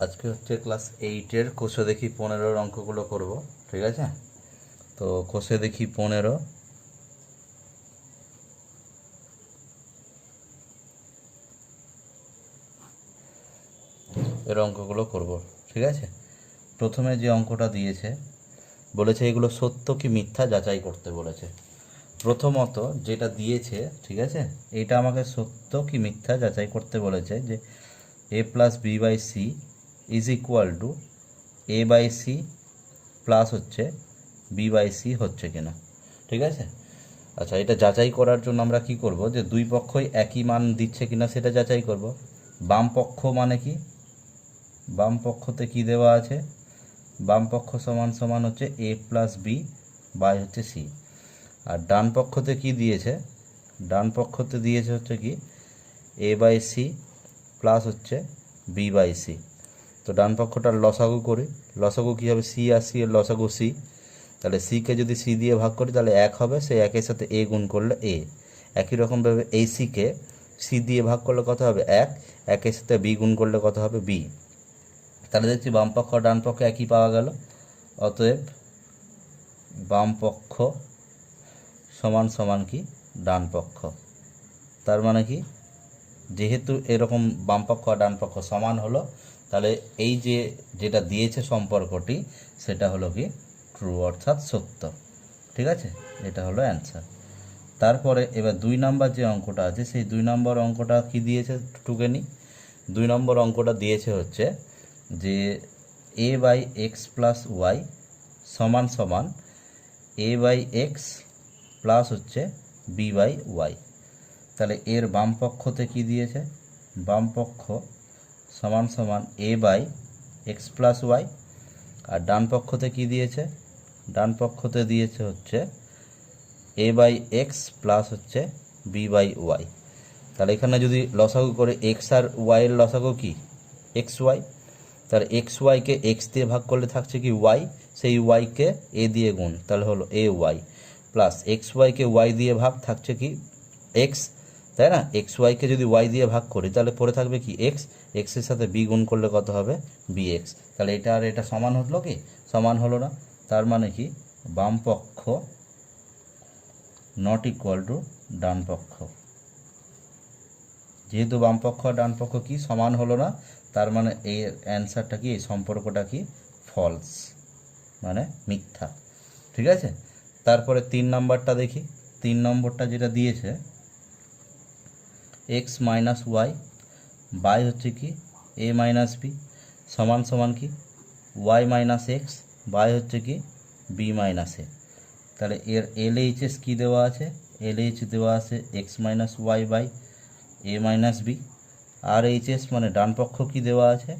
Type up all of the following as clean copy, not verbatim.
আজকে হচ্ছে ক্লাস 8-এর কোষে দেখি 15-র অঙ্কগুলো করব, ঠিক আছে? তো কোষে দেখি 15 এর অঙ্কগুলো করব, ঠিক আছে? প্রথমে যে অঙ্কটা দিয়েছে বলেছে এগুলো সত্য কি মিথ্যা যাচাই করতে বলেছে। প্রথমত যেটা দিয়েছে, ঠিক আছে, এটা আমাকে সত্য কি মিথ্যা যাচাই করতে বলেছে যে a plus B by C is equal to A by C plus হচ্ছে বি বাই সি হচ্ছে কিনা, ঠিক আছে? আচ্ছা, এটা যাচাই করার জন্য আমরা কি করব, যে দুই পক্ষই একই মান দিচ্ছে কিনা সেটা যাচাই করব। বাম পক্ষ মানে কি, বাম পক্ষতে কি দেওয়া আছে, বাম পক্ষ সমান সমান হচ্ছে এ প্লাস বি বাই হচ্ছে সি। আর ডান পক্ষতে কি দিয়েছে, ডান পক্ষতে দিয়েছে হচ্ছে কি এ বাই সি প্লাস হচ্ছে বি বাই সি। তো ডান পক্ষটার লসাগু করি, লসাগু কী হবে, সি আর সি এর লসাগু সি। তাহলে সিকে যদি সি দিয়ে ভাগ করি তাহলে 1 হবে, সেই 1-এর সাথে এ গুণ করলে এ। একই রকমভাবে এই সিকে সি দিয়ে ভাগ করলে কত হবে 1, 1-এর সাথে বি গুণ করলে কত হবে বি। তাহলে দেখছি বাম পক্ষ আর ডান পক্ষ একই পাওয়া গেল। অতএব বাম পক্ষ সমান সমান কি ডান পক্ষ। তার মানে কি, যেহেতু এরকম বাম পক্ষ আর ডান পক্ষ সমান হলো, তাহলে এই যে যেটা দিয়েছে সম্পর্কটি সেটা হলো কি ট্রু, অর্থাৎ সত্য, ঠিক আছে? এটা হলো অ্যান্সার। তারপরে এবার 2 নম্বর যে অঙ্কটা আছে সেই 2 নম্বর অঙ্কটা কি দিয়েছে টুকে নি। 2 নম্বর অঙ্কটা দিয়েছে হচ্ছে যে এ বাই এক্স প্লাস ওয়াই সমান সমান এ বাই এক্স প্লাস হচ্ছে বি বাই ওয়াই। তাহলে এর বাম পক্ষতে কি দিয়েছে, বাম পক্ষ সমান সমান এ বাই এক্স প্লাস ওয়াই। আর ডান পক্ষতে কি দিয়েছে, ডান পক্ষতে দিয়েছে হচ্ছে এ বাই এক্স প্লাস হচ্ছে বি বাই ওয়াই। তাহলে এখানে যদি লসাগু করে এক্স আর ওয়াইয়ের লসাগু কি এক্স ওয়াই, তাহলে এক্স ওয়াইকে এক্স দিয়ে ভাগ করলে থাকছে কি ওয়াই, সেই ওয়াইকে এ দিয়ে গুণ, তাহলে হলো A Y plus x ওয়াইকে Y দিয়ে ভাগ থাকছে কি এক্স, তাই না? এক্স ওয়াইকে যদি ওয়াই দিয়ে ভাগ করি তাহলে পরে থাকবে কি এক্স, এক্সের সাথে বি গুণ করলে কত হবে বি এক্স। তাহলে এটা আর এটা সমান হলো কি, সমান হলো না। তার মানে কি বাম পক্ষ নট ইকুয়াল টু ডান পক্ষ। যেহেতু বাম পক্ষ আর ডান পক্ষ কি সমান হলো না, তার মানে এই অ্যান্সারটা কি, এই সম্পর্কটা কি ফলস, মানে মিথ্যা, ঠিক আছে? তারপরে 3 নম্বরটা দেখি। 3 নম্বরটা যেটা দিয়েছে এক্স মাইনাস ওয়াই বাই হচ্ছে কি এ মাইনাস বি সমান সমান কি ওয়াই মাইনাস এক্স বাই হচ্ছে কি বি মাইনাস এ। তাহলে এর এলএইচএস কী দেওয়া আছে, এলএইচ দেওয়া আছে X minus Y by A minus B. RHS মানে ডান পক্ষ কি দেওয়া আছে,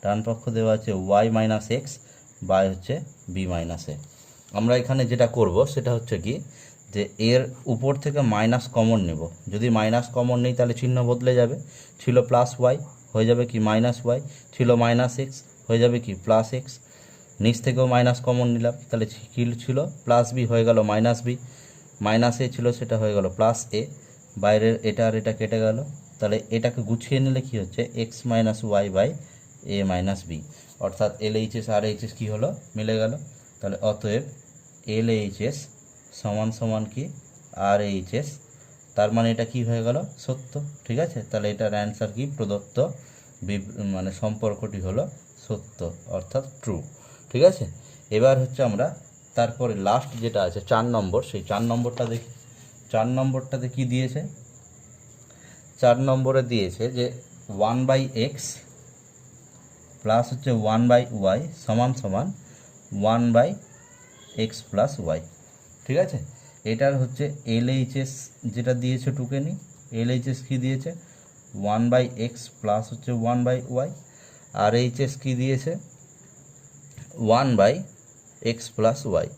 ডান পক্ষ দেওয়া আছে ওয়াই মাইনাস এক্স বাই হচ্ছে বি মাইনাস এ। আমরা এখানে যেটা করব সেটা হচ্ছে কি, যে এর উপর থেকে মাইনাস কমন নেব। যদি মাইনাস কমন নেই তাহলে চিহ্ন বদলে যাবে, ছিল প্লাস ওয়াই হয়ে যাবে কি মাইনাস ওয়াই, ছিল মাইনাস এক্স হয়ে যাবে কি প্লাস এক্স। নিচ থেকেও মাইনাস কমন নিলাম, তাহলে কি ছিল প্লাস বি হয়ে গেল মাইনাস বি, মাইনাস এ ছিল সেটা হয়ে গেল প্লাস এ, বাইরের এটা আর এটা কেটে গেল। তাহলে এটাকে গুছিয়ে নিলে কি হচ্ছে x minus Y by A minus B, অর্থাৎ এল এইচএস আর এইচএস কী হলো মিলে গেল। তাহলে অতএব এল এইচএস সমান সমান কি আর এইচএস, তার মানে এটা কি হয়ে গেল সত্য, ঠিক আছে? তাহলে এটার অ্যান্সার কি প্রদত্ত মানে সম্পর্কটি হলো সত্য, অর্থাৎ ট্রু, ঠিক আছে? এবার হচ্ছে আমরা তারপরে লাস্ট যেটা আছে 4 নম্বর, সেই 4 নম্বরটা দেখি। 4 নম্বরটাতে কি দিয়েছে, 4 নম্বরে দিয়েছে যে 1/x প্লাস হচ্ছে 1/y সমান সমান 1/x প্লাস ওয়াই, ঠিক আছে? এটার হচ্ছে এলএইচএস যেটা দিয়েছে টুকে নি। এলএইচএস কী দিয়েছে 1/x প্লাস হচ্ছে 1/y, আর এইচএস কী দিয়েছে 1/x প্লাস ওয়াই।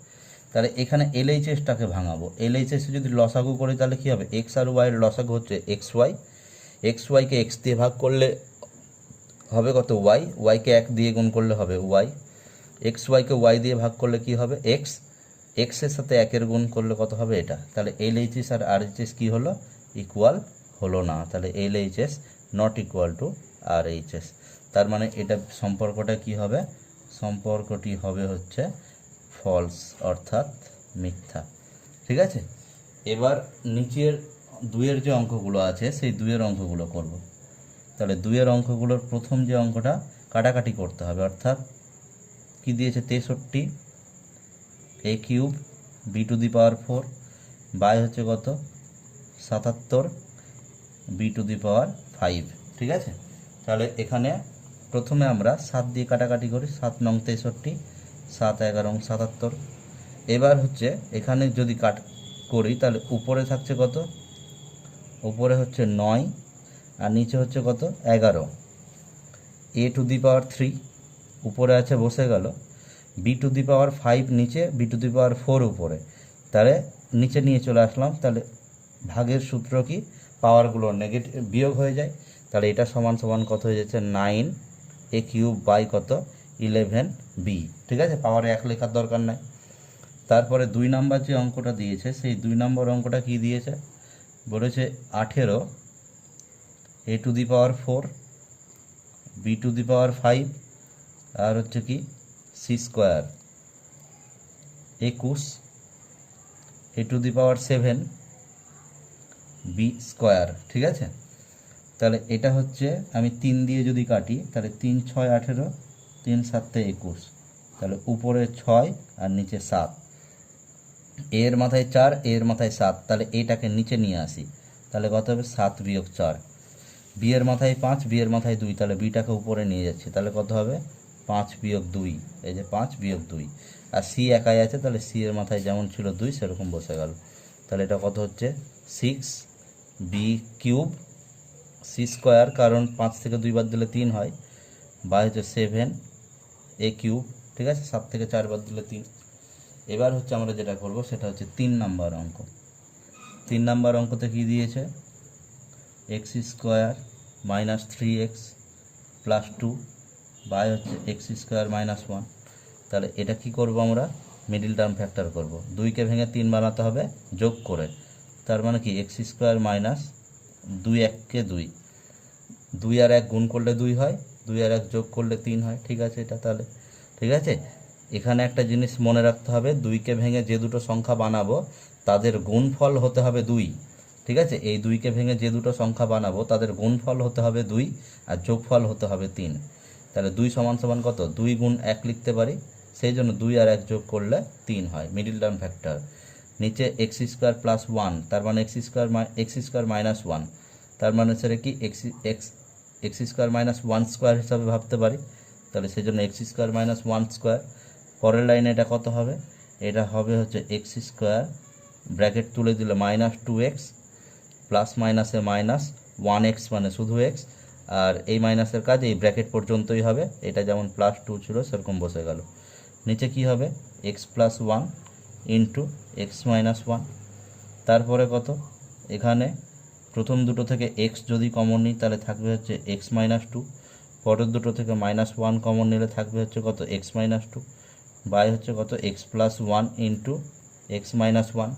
তাহলে এখানে এলএইচএসটাকে ভাঙাবো, এলএইচএস যদি লসাগু করি তাহলে কী হবে, এক্স আর ওয়াইয়ের লসাগু হচ্ছে এক্স ওয়াই, এক্স ওয়াইকে এক্স দিয়ে ভাগ করলে হবে কত ওয়াই, ওয়াইকে 1 দিয়ে গুণ করলে হবে ওয়াই, এক্স ওয়াইকে ওয়াই দিয়ে ভাগ করলে কি হবে এক্স, এক্সের সাথে 1-এর গুণ করলে কত হবে এটা। তাহলে এলএইচএস আর আরএইচএস কী হলো ইকুয়াল হলো না, তাহলে LHS not equal to RHS. তার মানে এটা সম্পর্কটা কি হবে, সম্পর্কটি হবে হচ্ছে ফলস অর্থাৎ মিথ্যা। ঠিক আছে, এবার নিচের দুইয়ের যে অঙ্কগুলো আছে সেই দুইয়ের অঙ্কগুলো করব। তাহলে দুইয়ের অঙ্কগুলোর প্রথম যে অঙ্কটা কাটাকাটি করতে হবে, অর্থাৎ কি দিয়েছে 63 a cube b to the power 4 by হচ্ছে কত 77 বি টু দি পাওয়ার 5। ঠিক আছে, তাহলে এখানে প্রথমে আমরা 7 দিয়ে কাটাকাটি করি, 7 নং 63, 7 11 77। এবার হচ্ছে এখানে যদি কাট করি তাহলে উপরে থাকছে কত, উপরে হচ্ছে 9 আর নিচে হচ্ছে কত 11। এ টু দি পাওয়ার 3 উপরে আছে বসে গেল, বি টু দি পাওয়ার 5 নিচে, বি টু দি পাওয়ার 4 উপরে, তাহলে নিচে নিয়ে চলে আসলাম। তাহলে ভাগের সূত্র কি, পাওয়ারগুলো নেগেটিভ বিয়োগ হয়ে যায়। তাহলে এটা সমান সমান কত হয়ে যাচ্ছে 9 এ কিউব বাই কত 11 বি। ঠিক আছে, পাওয়ারে 1 লেখার দরকার নাই। তারপরে 2 নাম্বার যে অঙ্কটা দিয়েছে সেই 2 নম্বর অঙ্কটা কি দিয়েছে, বলেছে 18 a to the power 4 b to the power 5 আর হচ্ছে কি c square 21 a to the power 7 b square. ঠিক আছে, তাহলে এটা হচ্ছে আমি 3 দিয়ে যদি কাটি তাহলে 3 6 18, 3 7 21, তাহলে উপরে 6 আর নিচে 7, এর মাথায় 4 এর মাথায় 7, তাহলে এইটাকে নিচে নিয়ে আসি, তাহলে কত হবে 7 বিয়োগ 4, বি এর মাথায় 5 বি এর মাথায় 2, তাহলে বিটাকে উপরে নিয়ে যাচ্ছি, তাহলে কত হবে 5 বিয়োগ 2, এই যে 5 বিয়োগ 2, আর সি একাই আছে, তাহলে সি এর মাথায় যেমন ছিল 2 সেরকম বসে গেল। তাহলে এটা কত হচ্ছে 6 বি কিউব সি স্কোয়ার, কারণ 5 থেকে 2 বাদ দিলে 3 হয়, বা হচ্ছে 7 এ কিউব। ঠিক আছে, 7 থেকে 4 বাদ দিলে 3। এবার হচ্ছে আমরা যেটা করব সেটা হচ্ছে 3 নাম্বার অঙ্ক। 3 নাম্বার অঙ্কতে কি দিয়েছে, X square minus 3x plus 2 by হচ্ছে এক্স স্কোয়ার মাইনাস 1। তাহলে এটা কি করব, আমরা মিডিল টার্ম ফ্যাক্টর করব, 2কে ভেঙে 3 বানাতে হবে যোগ করে। তার মানে কি এক্স স্কোয়ার মাইনাস 2 1কে 2, 2 আর 1 গুণ করলে 2 হয়, 2 আর 1 যোগ করলে 3 হয়। ঠিক আছে, এটা তাহলে ঠিক আছে। এখানে একটা জিনিস মনে রাখতে হবে, 2কে ভেঙে যে দুটো সংখ্যা বানাবো তাদের গুণফল হতে হবে 2। ঠিক আছে, এই 2কে ভেঙে যে দুটো সংখ্যা বানাবো তাদের গুণফল হতে হবে 2 আর যোগফল হতে হবে 3। তাহলে 2 সমান সমান কত, 2 গুণ 1 লিখতে পারি, সেই জন্য 2 আর 1 যোগ করলে 3 হয়, মিডিল টার্ম ফ্যাক্টর। নিচে এক্স স্কোয়ার প্লাস 1, তার মানে এক্স স্কোয়ার মাইনাস 1, তার মানে সেটা কি এক্স স্কোয়ার মাইনাস 1 স্কোয়ার হিসাবে ভাবতে পারি। তাহলে সেই জন্য এক্স স্কোয়ার মাইনাস 1 স্কোয়ার। পরের লাইনে এটা কত হবে, এটা হবে হচ্ছে এক্স স্কোয়ার ব্র্যাকেট তুলে দিলে মাইনাস 2x প্লাস মাইনাসে মাইনাস 1x মানে শুধু x, আর এই মাইনাসের কাজ এই ব্র্যাকেট পর্যন্তই হবে, এটা যেমন প্লাস 2 ছিল সেরকম বসে গেল। নিচে কি হবে x plus 1 into x minus 1। তারপরে কত, এখানে প্রথম দুটো থেকে x যদি কমন নিই তাহলে থাকবে হচ্ছে এক্স মাইনাস 2, পরের দুটো থেকে মাইনাস 1 কমন নিলে থাকবে হচ্ছে কত এক্স মাইনাস 2, বাই হচ্ছে কত x plus 1 into x minus 1।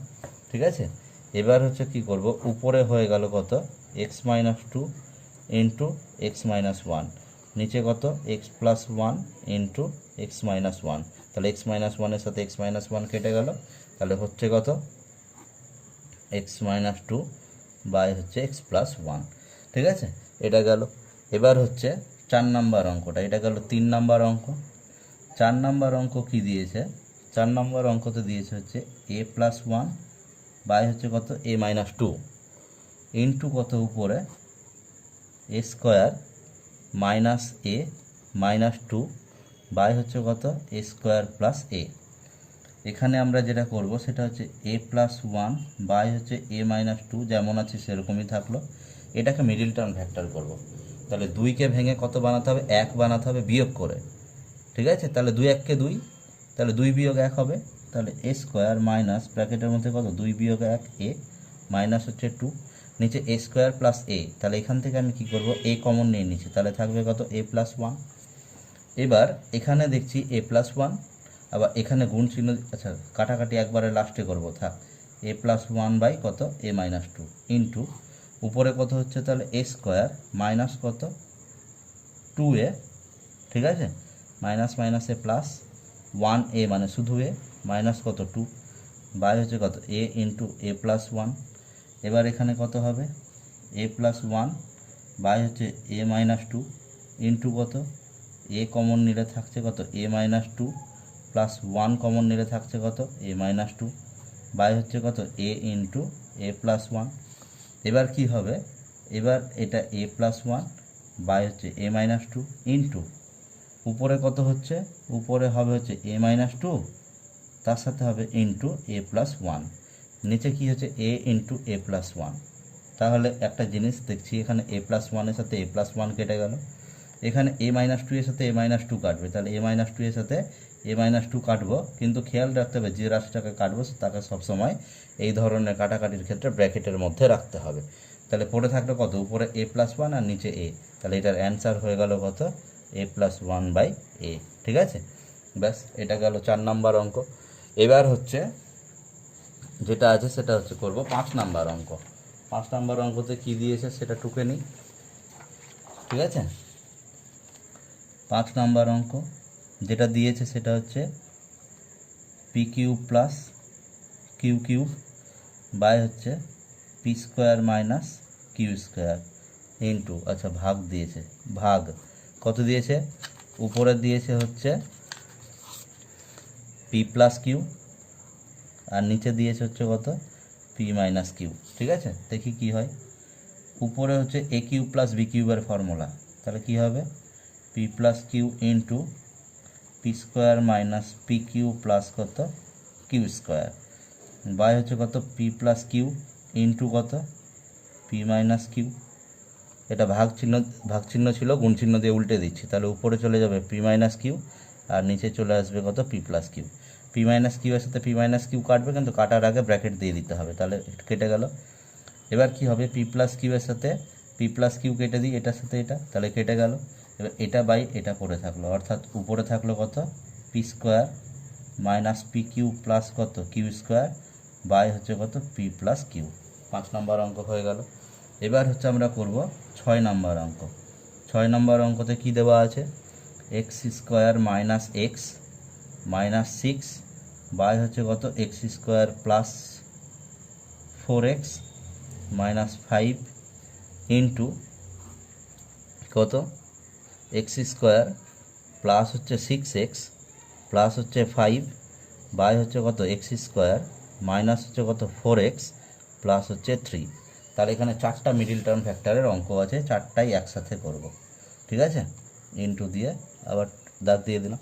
ঠিক আছে, এবার হচ্ছে কি করব, উপরে হয়ে গেল কত x minus 2 into x minus 1, নিচে কত x plus 1 into x minus 1। তাহলে এক্স মাইনাস 1-এর সাথে এক্স মাইনাস 1 কেটে গেল, তাহলে হচ্ছে কত এক্স মাইনাস 2 বাই হচ্ছে এক্স প্লাস 1। ঠিক আছে, এটা গেল। এবার হচ্ছে 4 নাম্বার অঙ্কটা, এটা গেল 3 নাম্বার অঙ্ক। 4 নাম্বার অঙ্ক কি দিয়েছে, 4 নাম্বার অঙ্কতে দিয়েছে হচ্ছে এ প্লাস 1 বাই হচ্ছে কত এ মাইনাস 2 ইন্টু কত উপরে a square minus a minus 2 by হচ্ছে কত এ স্কোয়ার প্লাস এ। এখানে আমরা যেটা করব সেটা হচ্ছে এ প্লাস 1 বাই হচ্ছে এ মাইনাস 2 যেমন আছে সেরকমই থাকলো, এটাকে মিডিল টার্ম ফ্যাক্টর করব। তাহলে 2কে ভেঙে কত বানাতে হবে, 1 বানাতে হবে বিয়োগ করে। ঠিক আছে, তাহলে 2 1কে 2, তাহলে 2 বিয়োগ 1 হবে, তাহলে এ স্কোয়ার মাইনাস ব্র্যাকেটের মধ্যে কত 2 বিয়োগ 1 এ মাইনাস হচ্ছে 2, নিচে এ স্কোয়ার প্লাস এ। তাহলে এখান থেকে আমি কি করব, এ কমন নিয়ে নিচ্ছি, তাহলে থাকবে কত এ প্লাস 1। এবার এখানে দেখছি এ প্লাস 1, আবার এখানে গুণ চিহ্ন, আচ্ছা কাটাকাটি একবারে লাস্টে করব, থাক এ প্লাস 1 বাই কত এ মাইনাস 2 ইন্টু উপরে কত হচ্ছে তাহলে এ স্কোয়ার মাইনাস কত 2a, ঠিক আছে, মাইনাস মাইনাসে প্লাস 1a মানে শুধু এ, মাইনাস কত 2, বাই হচ্ছে কত a ইন্টু a প্লাস 1। এবার এখানে কত হবে a প্লাস 1 বাই হচ্ছে a মাইনাস 2 ইন্টু কত a কমন নিলে থাকছে কত a মাইনাস 2 প্লাস 1 কমন নিলে থাকছে কত a মাইনাস 2 বাই হচ্ছে কত a ইন্টু a প্লাস 1। এবার কি হবে, এবার এটা a প্লাস 1 বাই হচ্ছে a মাইনাস 2 ইন্টু উপরে কত হচ্ছে, উপরে হবে হচ্ছে a মাইনাস 2, তার সাথে হবে ইন্টু a প্লাস 1, নিচে কি হচ্ছে a ইন্টু a প্লাস 1। তাহলে একটা জিনিস দেখছি, এখানে a প্লাস 1 এর সাথে a প্লাস 1 কেটে গেল, এখানে a মাইনাস 2 এর সাথে a মাইনাস 2 কাটবে, তাহলে a মাইনাস 2 এর সাথে a মাইনাস 2 কাটবো, কিন্তু খেয়াল রাখতে হবে যে রাশিটাকে কাটবো তাকে সবসময় এই ধরনের কাটাকাটির ক্ষেত্রে ব্র্যাকেটের মধ্যে রাখতে হবে। তাহলে পড়ে থাকলো কত, উপরে a প্লাস 1 আর নিচে a, তাহলে এটার অ্যান্সার হয়ে গেল কত a প্লাস 1 বাই a। ঠিক আছে, ব্যাস এটা গেল 4 নাম্বার অঙ্ক। এবার হচ্ছে যেটা আছে সেটা হচ্ছে করব 5 নাম্বার অঙ্ক। 5 নাম্বার অঙ্কতে কি দিয়েছে সেটা টুকে নিই। ঠিক আছে, 5 নাম্বার অঙ্ক যেটা দিয়েছে সেটা হচ্ছে p cube plus q cube by হচ্ছে p square minus q square into, আচ্ছা ভাগ দিয়েছে, ভাগ কত দিয়েছে, উপরে দিয়েছে হচ্ছে পি প্লাস কিউ আর নিচে দিয়েছে হচ্ছে কত পি মাইনাস কিউ। ঠিক আছে, দেখি কি হয়, উপরে হচ্ছে এ কিউ প্লাস বি কিউবের ফর্মুলা, তাহলে কি হবে P plus Q into P square minus P Q plus কত কিউ স্কোয়ার বাই হচ্ছে কত পি প্লাস কিউ ইন্টু কত পি মাইনাস কিউ। এটা ভাগ চিহ্ন ছিল, গুণ চিহ্ন দিয়ে উল্টে দিচ্ছি, তাহলে উপরে চলে যাবে পি মাইনাস কিউ আর নিচে চলে আসবে কত P plus Q. P minus Q এর সাথে পি মাইনাস কিউ কাটবে, কিন্তু কাটার আগে ব্র্যাকেট দিয়ে দিতে হবে, তাহলে কেটে গেল। এবার কি হবে, পি প্লাস কিউ এর সাথে পি প্লাস কিউ কেটে দিই, এটার সাথে এটা, তাহলে কেটে গেল। এবার এটা বাই এটা পড়ে থাকলো, অর্থাৎ উপরে থাকলো কত P square minus P Q plus কত কিউ স্কোয়ার বাই হচ্ছে কত পি প্লাস কিউ। 5 নম্বর অঙ্ক হয়ে গেল। এবার হচ্ছে আমরা করব 6 নম্বর অঙ্ক। 6 নম্বর অঙ্কতে কি দেওয়া আছে, X square minus x minus 6 by হচ্ছে কত X square plus 4x minus 5 into কত এক্স স্কোয়ার প্লাস হচ্ছে 6x প্লাস হচ্ছে 5 বাই হচ্ছে কত এক্স স্কোয়ার মাইনাস হচ্ছে কত 4x প্লাস হচ্ছে 3। তাহলে এখানে 4টা মিডিল টার্ম ফ্যাক্টরের অঙ্ক আছে, 4টাই একসাথে করব। ঠিক আছে, ইন্টু দিয়ে আবার দাগ দিয়ে দিলাম।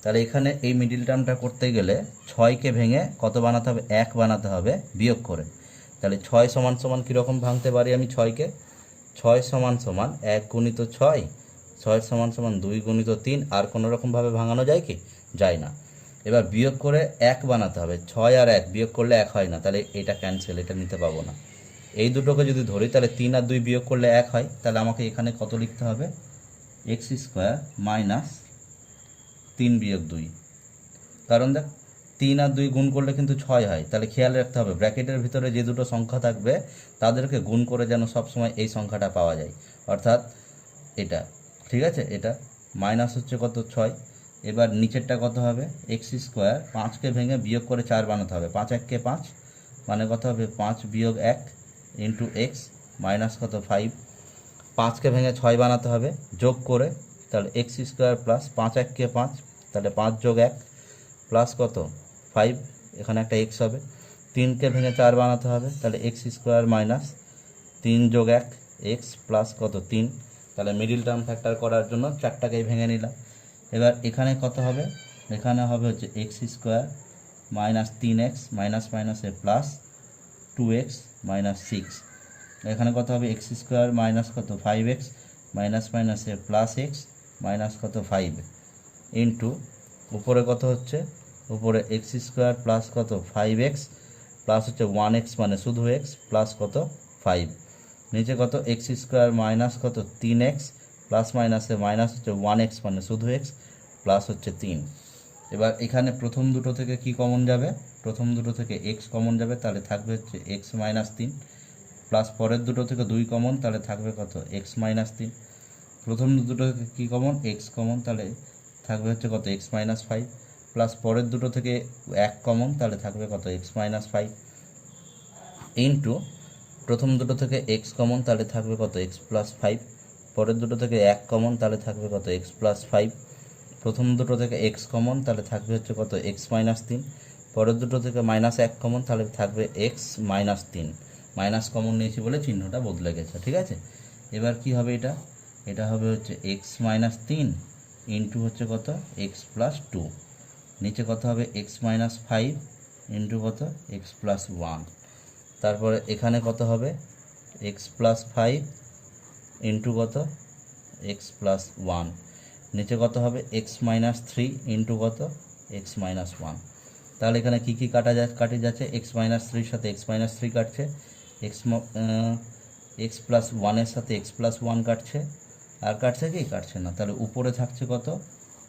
তাহলে এখানে এই মিডিল টার্মটা করতে গেলে 6কে ভেঙে কত বানাতে হবে, 1 বানাতে হবে বিয়োগ করে। তাহলে 6 সমান সমান কীরকম ভাঙতে পারি আমি 6কে, 6 সমান সমান 1 গুণিত 6, 6 সমান সমান 2 গুণিত 3, আর কোনো রকমভাবে ভাঙানো যায় কি, যায় না। এবার বিয়োগ করে 1 বানাতে হবে, 6 আর 1 বিয়োগ করলে 1 হয় না, তাহলে এটা ক্যান্সেল, এটা নিতে পাবো না। এই দুটোকে যদি ধরি তাহলে 3 আর 2 বিয়োগ করলে 1 হয়, তাহলে আমাকে এখানে কত লিখতে হবে, এক্স স্কোয়ার মাইনাস 3 বিয়োগ 2, কারণ দেখ 3 আর 2 গুণ করলে কিন্তু 6 হয়। তাহলে খেয়াল রাখতে হবে ব্র্যাকেটের ভিতরে যে দুটো সংখ্যা থাকবে তাদেরকে গুণ করে যেন সবসময় এই সংখ্যাটা পাওয়া যায়, অর্থাৎ এটা। ঠিক আছে, এটা মাইনাস হচ্ছে কত 6। এবার নিচেরটা কত হবে, এক্স স্কোয়ার 5কে ভেঙে বিয়োগ করে 4 বানাতে হবে, 5 1কে 5 মানে কত হবে 5 বিয়োগ 1 ইন্টু এক্স মাইনাস কত 5, 5কে ভেঙে 6 বানাতে হবে যোগ করে, তাহলে এক্স স্কোয়ার প্লাস 5 1কে 5, তাহলে 5 যোগ 1 প্লাস কত 5, এখানে একটা এক্স হবে। 3কে ভেঙে 4 বানাতে হবে, তাহলে এক্স স্কোয়ার মাইনাস 3 যোগ 1 এক্স প্লাস কত 3। তাহলে মিডিল টার্ম ফ্যাক্টর করার জন্য 4টাকেই ভেঙে নিলাম। এবার এখানে কত হবে, এখানে হবে হচ্ছে X square minus 3x minus মাইনাসে প্লাস 2x মাইনাস 6, এখানে কত হবে এক্স স্কোয়ার মাইনাস কত 5x মাইনাস মাইনাসে প্লাস এক্স মাইনাস কত 5 ইন্টু উপরে কত হচ্ছে, উপরে এক্স স্কোয়ার প্লাস কত 5x প্লাস হচ্ছে 1x মানে শুধু x প্লাস কত 5, নিচে কত এক্স স্কোয়ার মাইনাস কত 3x প্লাস মাইনাসে মাইনাস হচ্ছে 1x মানে শুধু x প্লাস হচ্ছে 3। এবার এখানে প্রথম দুটো থেকে কি কমন যাবে, প্রথম দুটো থেকে x কমন যাবে, তাহলে থাকবে হচ্ছে x মাইনাস 3 প্লাস পরের দুটো থেকে 2 কমন, তাহলে থাকবে কত x মাইনাস 3। প্রথম দুটো থেকে কী কমন, এক্স কমন, তাহলে থাকবে হচ্ছে কত এক্স মাইনাস ফাইভ, প্লাস পরের দুটো থেকে এক কমন, তাহলে থাকবে কত এক্স মাইনাস ফাইভ, ইন্টু প্রথম দুটো থেকে এক্স কমন, তাহলে থাকবে কত এক্স প্লাস ফাইভ, পরের দুটো থেকে এক কমন, তাহলে থাকবে কত এক্স প্লাস ফাইভ, প্রথম দুটো থেকে এক্স কমন, তাহলে থাকবে হচ্ছে কত এক্স মাইনাস তিন, পরের দুটো থেকে মাইনাস এক কমন, তাহলে থাকবে এক্স মাইনাস তিন। মাইনাস কমন নিয়েছি বলে চিহ্নটা বদলে গেছে, ঠিক আছে। এবার কি হবে এটা, এটা হবে হচ্ছে এক্স মাইনাস তিন ইন্টু হচ্ছে কত এক্স প্লাস টু, নিচে কত হবে এক্স মাইনাস ফাইভ ইন্টু কত এক্স প্লাস ওয়ান, তারপরে এখানে কত হবে এক্স প্লাস ফাইভ ইন্টু কত এক্স প্লাস ওয়ান, নিচে কত হবে এক্স মাইনাস থ্রি ইন্টু কত এক্স মাইনাস ওয়ান। তাহলে এখানে কী কী কাটে যাচ্ছে, এক্স মাইনাস থ্রির সাথে এক্স মাইনাস থ্রি কাটছে, এক্স প্লাস ওয়ানের সাথে এক্স প্লাস ওয়ান কাটছে, আর কাটছে কি কাটছে না। তাহলে উপরে থাকছে কত,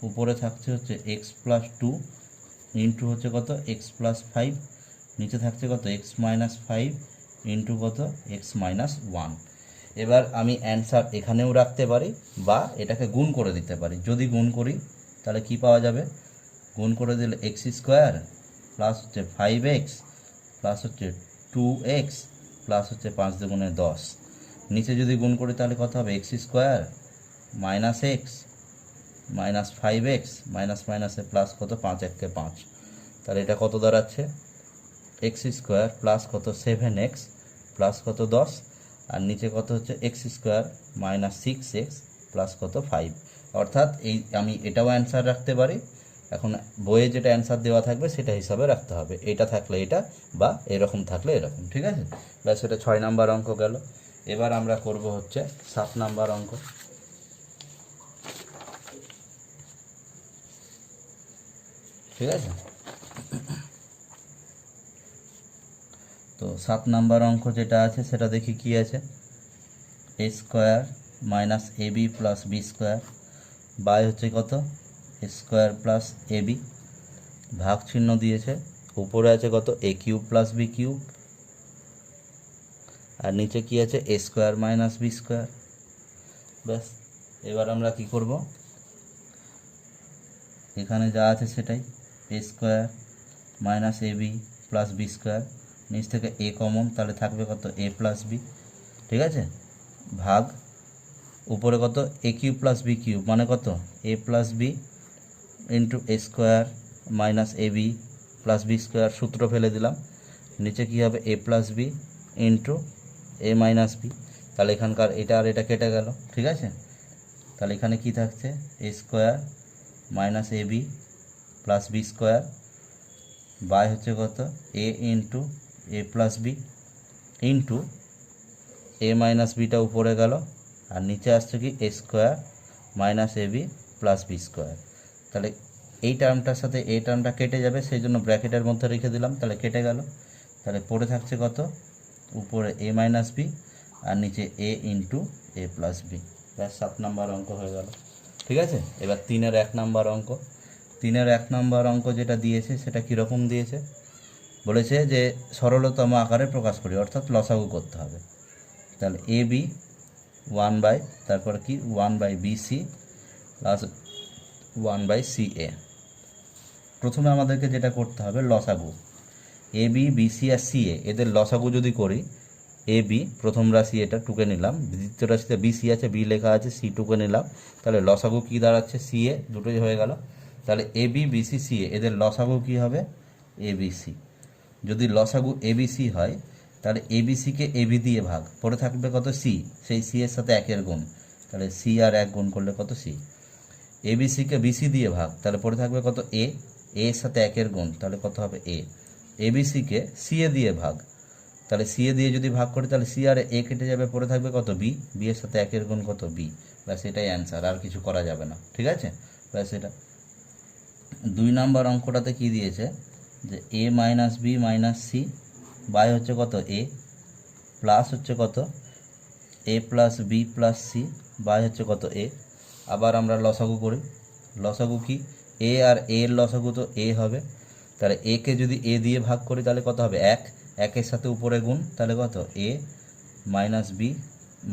উপরে থাকছে হচ্ছে এক্স প্লাস টু ইন্টু হচ্ছে কত এক্স প্লাস ফাইভ, নিচে থাকছে কত এক্স মাইনাস ফাইভ ইন্টু কত এক্স মাইনাস ওয়ান। এবার আমি অ্যান্সার এখানেও রাখতে পারি বা এটাকে গুণ করে দিতে পারি। যদি গুণ করি তাহলে কি পাওয়া যাবে, গুণ করে দিলে এক্স স্কোয়ার প্লাস হচ্ছে ফাইভ এক্স প্লাস হচ্ছে টু এক্স প্লাস হচ্ছে পাঁচ দুগুণে দশ, নিচে যদি গুণ করি তাহলে কত হবে X square minus x minus five x minus মাইনাসে প্লাস কত পাঁচ এককে পাঁচ, তাহলে এটা কত দাঁড়াচ্ছে এক্স স্কোয়ার প্লাস কত সেভেন এক্স প্লাস কত দশ, আর নিচে কত হচ্ছে X square minus six x plus কত ফাইভ। অর্থাৎ এই আমি এটাও অ্যান্সার রাখতে পারি, এখন বইয়ে যেটা অ্যান্সার দেওয়া থাকবে সেটা হিসাবে রাখতে হবে, এটা থাকলে এটা বা এরকম থাকলে এরকম, ঠিক আছে। ব্যাস এটা 6 নাম্বার অঙ্ক গেল। এবার আমরা করব হচ্ছে 7 নাম্বার অঙ্ক। ঠিক আছে, তো 7 নাম্বার অঙ্ক যেটা আছে সেটা দেখি কি আছে, এ square minus A B plus B square by হচ্ছে কত স্কোয়ার প্লাস এ বি, ভাগ চিহ্ন দিয়েছে, উপরে আছে কত এ কিউব প্লাস বি কিউব, আর নিচে কি আছে এ স্কোয়ার মাইনাস বি স্কোয়ার। ব্যাস এবার আমরা কি করব, এখানে যা আছে সেটাই, এ square minus A B plus B square, নিচ থেকে এ কমন, তাহলে থাকবে কত এ প্লাস বি, ঠিক আছে, ভাগ উপরে কত এ কিউব প্লাস বি কিউব মানে কত এ plus B into A square minus A B plus B square, সূত্র ফেলে দিলাম, নিচে কী হবে a plus B into a minus b, তাহলে এখানকার এটা আর এটা কেটে গেল, ঠিক আছে। তাহলে এখানে কি থাকছে a square minus A B plus B square by হচ্ছে কত a into A plus B into a minus বিটা উপরে গেল, আর নিচে আসছে কি a square minus A B plus B square. তাহলে এই টার্মটার সাথে এই টার্মটা কেটে যাবে, সেই জন্য ব্র্যাকেটের মধ্যে রেখে দিলাম, তাহলে কেটে গেল। তাহলে পড়ে থাকছে কত উপরে এ মাইনাস বি আর নিচে এ ইন্টু এ প্লাস বি। ব্যাস 7 নাম্বার অঙ্ক হয়ে গেল, ঠিক আছে। এবার 3-এর 1 নাম্বার অঙ্ক, 3-এর 1 নাম্বার অঙ্ক যেটা দিয়েছে সেটা কীরকম দিয়েছে, বলেছে যে সরলতম আকারে প্রকাশ করি, অর্থাৎ লসাগু করতে হবে। তাহলে এ বি 1/, তারপর কি 1/BC প্লাস 1/CA। প্রথমে আমাদেরকে যেটা করতে হবে লসাগু, A B BC R CA এদের লসাগু যদি করি, এ বি প্রথম রাশি এটা টুকে নিলাম, দ্বিতীয় রাশিতে বিসি আছে বি লেখা আছে সি টুকে নিলাম, তাহলে লসাগু কী দাঁড়াচ্ছে সিএ, দুটোই হয়ে গেল। তাহলে এ বি বিসি সিএ এদের লসাগু কী হবে এবিসি। যদি লসাগু এবিসি হয় তাহলে এবিসিকে এবি দিয়ে ভাগ, পরে থাকবে কত সি, সেই সি এর সাথে একের গুণ, তাহলে সি আর এক গুণ করলে কত সি। এবিসিকে বিসি দিয়ে ভাগ, তাহলে পরে থাকবে কত এ, এর সাথে একের গুণ, তাহলে কত হবে এ। এবিসিকে সি এ দিয়ে ভাগ, তাহলে সি এ দিয়ে যদি ভাগ করি তাহলে সি আর এ কেটে যাবে, পরে থাকবে কত বি, বি এর সাথে একের গুণ কত বি। ব্যাস এটাই অ্যান্সার, আর কিছু করা যাবে না, ঠিক আছে। ব্যাস এটা 2 নাম্বার অঙ্কটাতে কি দিয়েছে যে a minus B minus c by হচ্ছে কত এ প্লাস হচ্ছে কত এ plus B plus C by হচ্ছে কত এ। আবার আমরা লসাগু করি, লসাগু কি এ আর এর লসাগু তো এ হবে, তাহলে এ কে যদি এ দিয়ে ভাগ করি তাহলে কত হবে এক, একের সাথে উপরে গুণ, তাহলে কত a minus B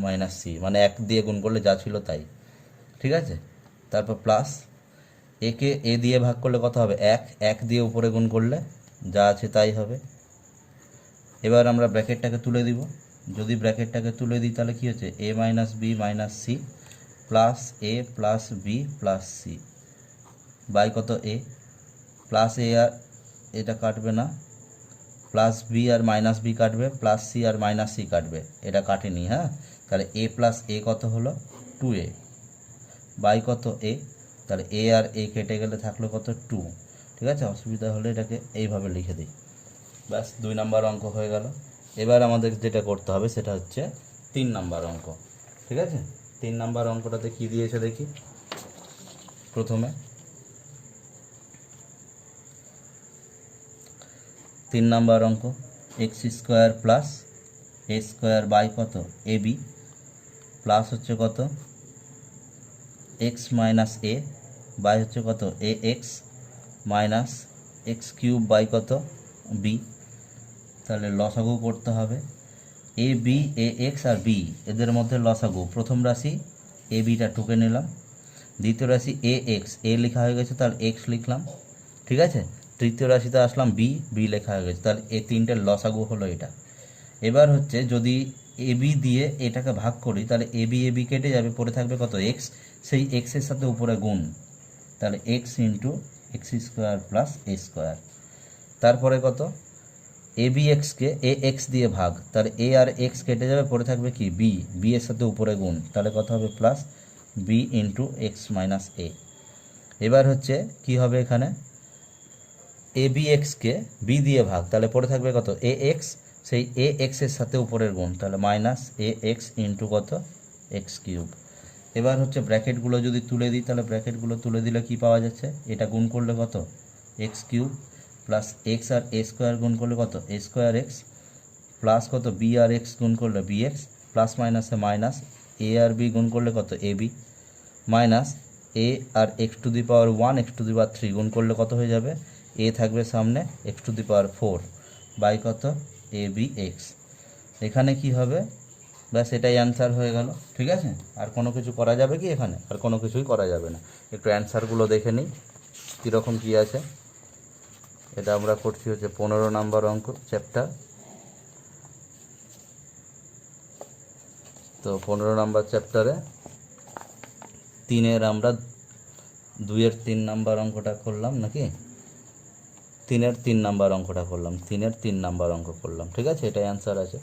minus C, মানে এক দিয়ে গুণ করলে যা ছিল তাই। ঠিক আছে, তারপর প্লাস একে এ দিয়ে ভাগ করলে কত হবে 1, 1 দিয়ে উপরে গুণ করলে যা আছে তাই হবে। এবার আমরা ব্র্যাকেটটাকে তুলে দিব, যদি ব্র্যাকেটটাকে তুলে দিই তাহলে কি হচ্ছে a minus B minus C plus A plus B plus C by কত এ, প্লাস এ আর এটা কাটবে না, প্লাস বি আর মাইনাস বি কাটবে, প্লাস সি আর মাইনাস সি কাটবে, এটা কাটেনি। হ্যাঁ, তাহলে এ প্লাস এ কত হলো 2a বাই কত এ, তাহলে এ আর এ কেটে গেলে থাকলো কত 2। ঠিক আছে, অসুবিধা হলে এটাকে এইভাবে লিখে দিই, ব্যাস 2 নাম্বার অঙ্ক হয়ে গেল। এবার আমাদের যেটা করতে হবে সেটা হচ্ছে 3 নাম্বার অঙ্ক। ঠিক আছে, 3 নাম্বার অঙ্কটাতে কি দিয়েছে দেখি। প্রথমে 3 নাম্বার অঙ্ক X square plus A square by কত এ বি প্লাস হচ্ছে কত এক্স মাইনাস এ বাই হচ্ছে কত a x minus x cube by কত বি। তাহলে লসাগু করতে হবে, এ বি এ এক্স আর বি এদের মধ্যে লসাগু, প্রথম রাশি এ বিটা টুকে নিলাম, দ্বিতীয় রাশি এ এক্স এ লেখা হয়ে গেছে তাহলে এক্স লিখলাম। ঠিক আছে, তৃতীয় রাশিতে আসলাম বি, বি লেখা হয়ে গেছে, তাহলে এই তিনটের লসাগু হলো এটা। এবার হচ্ছে যদি এ বি দিয়ে এটাকে ভাগ করি তাহলে এ বি কেটে যাবে, পড়ে থাকবে কত এক্স, সেই এক্সের সাথে উপরে গুণ, তাহলে x into x square plus এ স্কোয়ার। তারপরে কত এ বি এক্সকে এ এক্স দিয়ে ভাগ, তাহলে এ আর এক্স কেটে যাবে, পড়ে থাকবে কি বি, বি এর সাথে উপরে গুণ, তাহলে কত হবে plus B into x minus a. এবার হচ্ছে কি হবে এখানে এ বি এক্সকে বি দিয়ে ভাগ, তাহলে পড়ে থাকবে কত এ এক্স, সেই এ এক্সের সাথে উপরের গুণ, তাহলে মাইনাস এ এক্স ইন্টু কত এক্স কিউব। এবার হচ্ছে ব্র্যাকেটগুলো যদি তুলে দিই তাহলে ব্র্যাকেটগুলো তুলে দিলে কি পাওয়া যাচ্ছে, এটা গুণ করলে কত এক্স কিউব প্লাস এক্স আর এ স্কোয়ার গুণ করলে কত এ স্কোয়ার এক্স প্লাস কত বি আর এক্স গুণ করলে বি এক্স প্লাস মাইনাসে মাইনাস এ আর বি গুণ করলে কত এ বি মাইনাস এ আর x to the power 1 x to the power 3 গুণ করলে কত হয়ে যাবে এ থাকবে সামনে x to the power 4 by কত এ বি এক্স। এখানে কি হবে, ব্যাস এটাই অ্যান্সার হয়ে গেল। ঠিক আছে, আর কোনো কিছু করা যাবে কি এখানে, আর কোনো কিছুই করা যাবে না। একটু অ্যান্সারগুলো দেখে নিই কীরকম কী আছে। এটা আমরা করছি হচ্ছে 15 নাম্বার অঙ্ক চ্যাপ্টার। তো 15 নাম্বার চ্যাপ্টারে 3-এর আমরা 2-এর 3 নাম্বার অঙ্কটা করলাম নাকি, 3-এর 3 নাম্বার অঙ্কটা করলাম, 3-এর 3 নাম্বার অঙ্ক করলাম। ঠিক আছে, এটাই অ্যান্সার আছে।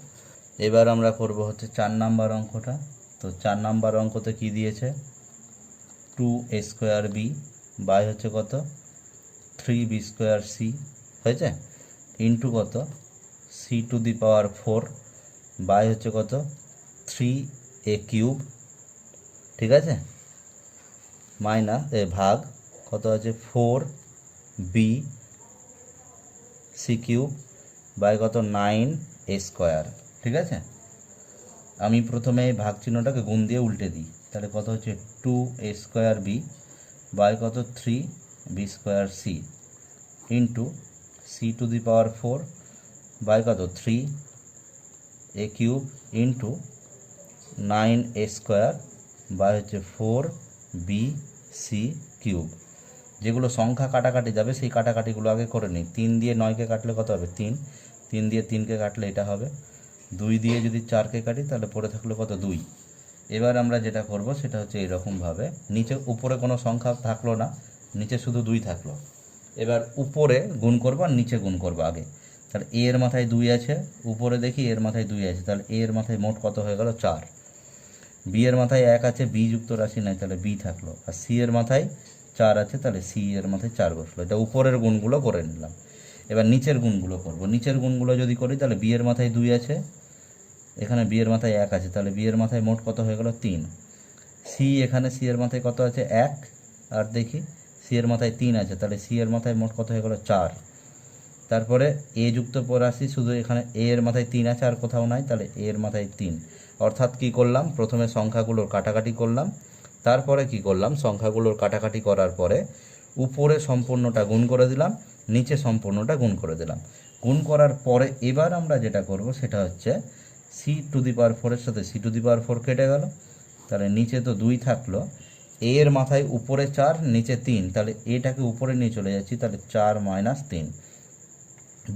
এবার আমরা করব হচ্ছে 4 নাম্বার অঙ্কটা। তো 4 নাম্বার অঙ্কতে কি দিয়েছে 2a স্কোয়ার বি বাই হচ্ছে কত 3b স্কোয়ার সি হয়েছে ইন্টু কত C to the power 4 by হচ্ছে কত 3a কিউব। ঠিক আছে, মাইনাস ভাগ কত আছে 4b সি কিউব বাই কত 9a স্কোয়ার। ঠিক আছে, আমি প্রথমে এই ভাগ চিহ্নটাকে গুণ দিয়ে উল্টে দিই, তাহলে কত হচ্ছে 2a স্কোয়ার বি বাই কত 3b square C into C to the power 4 by কত 3a cube into 9a square by হচ্ছে 4b সি কিউব। যেগুলো সংখ্যা কাটাকাটি যাবে সেই কাটাকাটিগুলো আগে করে নিই। 3 দিয়ে 9কে কাটলে কত হবে 3, 3 দিয়ে 3কে কাটলে এটা হবে 2 দিয়ে যদি 4কে কাটি তাহলে পড়ে থাকলো কত 2। এবার আমরা যেটা করব সেটা হচ্ছে এরকমভাবে, নিচে উপরে কোনো সংখ্যা থাকলো না, নিচে শুধু 2 থাকলো। এবার উপরে গুণ করবো আর নিচে গুণ করবো আগে, তাহলে এ এর মাথায় 2 আছে, উপরে দেখি এর মাথায় 2 আছে, তাহলে এ এর মাথায় মোট কত হয়ে গেল 4। বি এর মাথায় 1 আছে, বি যুক্ত রাশি নাই, তাহলে বি থাকলো, আর সি এর মাথায় 4 আছে, তাহলে সি এর মাথায় 4 বসলো। এটা উপরের গুণগুলো করে নিলাম। এবার নিচের গুণগুলো করব। নিচের গুণগুলো যদি করি তাহলে বি এর মাথায় 2 আছে, এখানে বি এর মাথায় 1 আছে, তাহলে বি এর মাথায় মোট কত হয়ে গেল 3। সি এখানে সি এর মাথায় কত আছে 1, আর দেখি সি এর মাথায় 3 আছে, তাহলে সি এর মাথায় মোট কত হয়ে গেল 4। তারপরে এ যুক্ত রাশি শুধু এখানে এ এর মাথায় 3 আছে, আর কোথাও নাই, তাহলে এ এর মাথায় 3। অর্থাৎ কি করলাম, প্রথমে সংখ্যাগুলোর কাটাকাটি করলাম, তারপরে কি করলাম সংখ্যাগুলোর কাটাকাটি করার পরে উপরে সম্পূর্ণটা গুণ করে দিলাম, নিচে সম্পূর্ণটা গুণ করে দিলাম। গুণ করার পরে এবার আমরা যেটা করব সেটা হচ্ছে সি টু দি পাওয়ার 4 এর সাথে সি টু দি পাওয়ার 4 কেটে গেল, তাহলে নিচে তো 2 থাকলো, এ এর মাথায় উপরে 4 নিচে 3, তাহলে এটাকে উপরে নিয়ে চলে যাচ্ছি, তাহলে 4 - 3।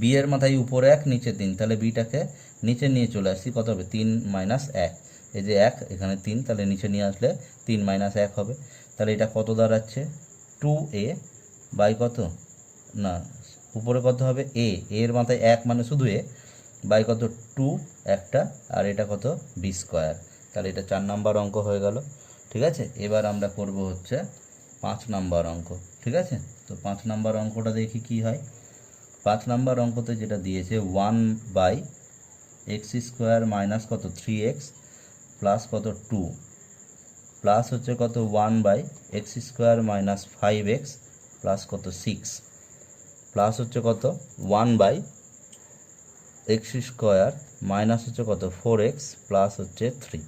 বি এর মাথায় উপরে 1 নিচে 3, তাহলে বিটাকে নিচে নিয়ে চলে আসছি, কত হবে 3 - 1। এই যে 1 এখানে 3, তাহলে নিচে নিয়ে আসলে 3 - 1 হবে। তাহলে এটা কত দাঁড়াচ্ছে 2a বাই কত, না উপরে কত হবে এ এর মাথায় 1 মানে শুধু এ, বাই কত 2 একটা, আর এটা কত বি স্কোয়ার। তাহলে এটা 4 নাম্বার অঙ্ক হয়ে গেল। ঠিক আছে, এবার আমরা করব হচ্ছে 5 নাম্বার অঙ্ক। ঠিক আছে, তো 5 নাম্বার অঙ্কটা দেখি কি হয়। 5 নাম্বার অঙ্কতে যেটা দিয়েছে 1/x² মাইনাস কত 3x প্লাস কত 2 প্লাস হচ্ছে কত 1/x² মাইনাস 5x প্লাস কত 6 প্লাস হচ্ছে কত 1/x² মাইনাস হচ্ছে কত 4x প্লাস হচ্ছে 3।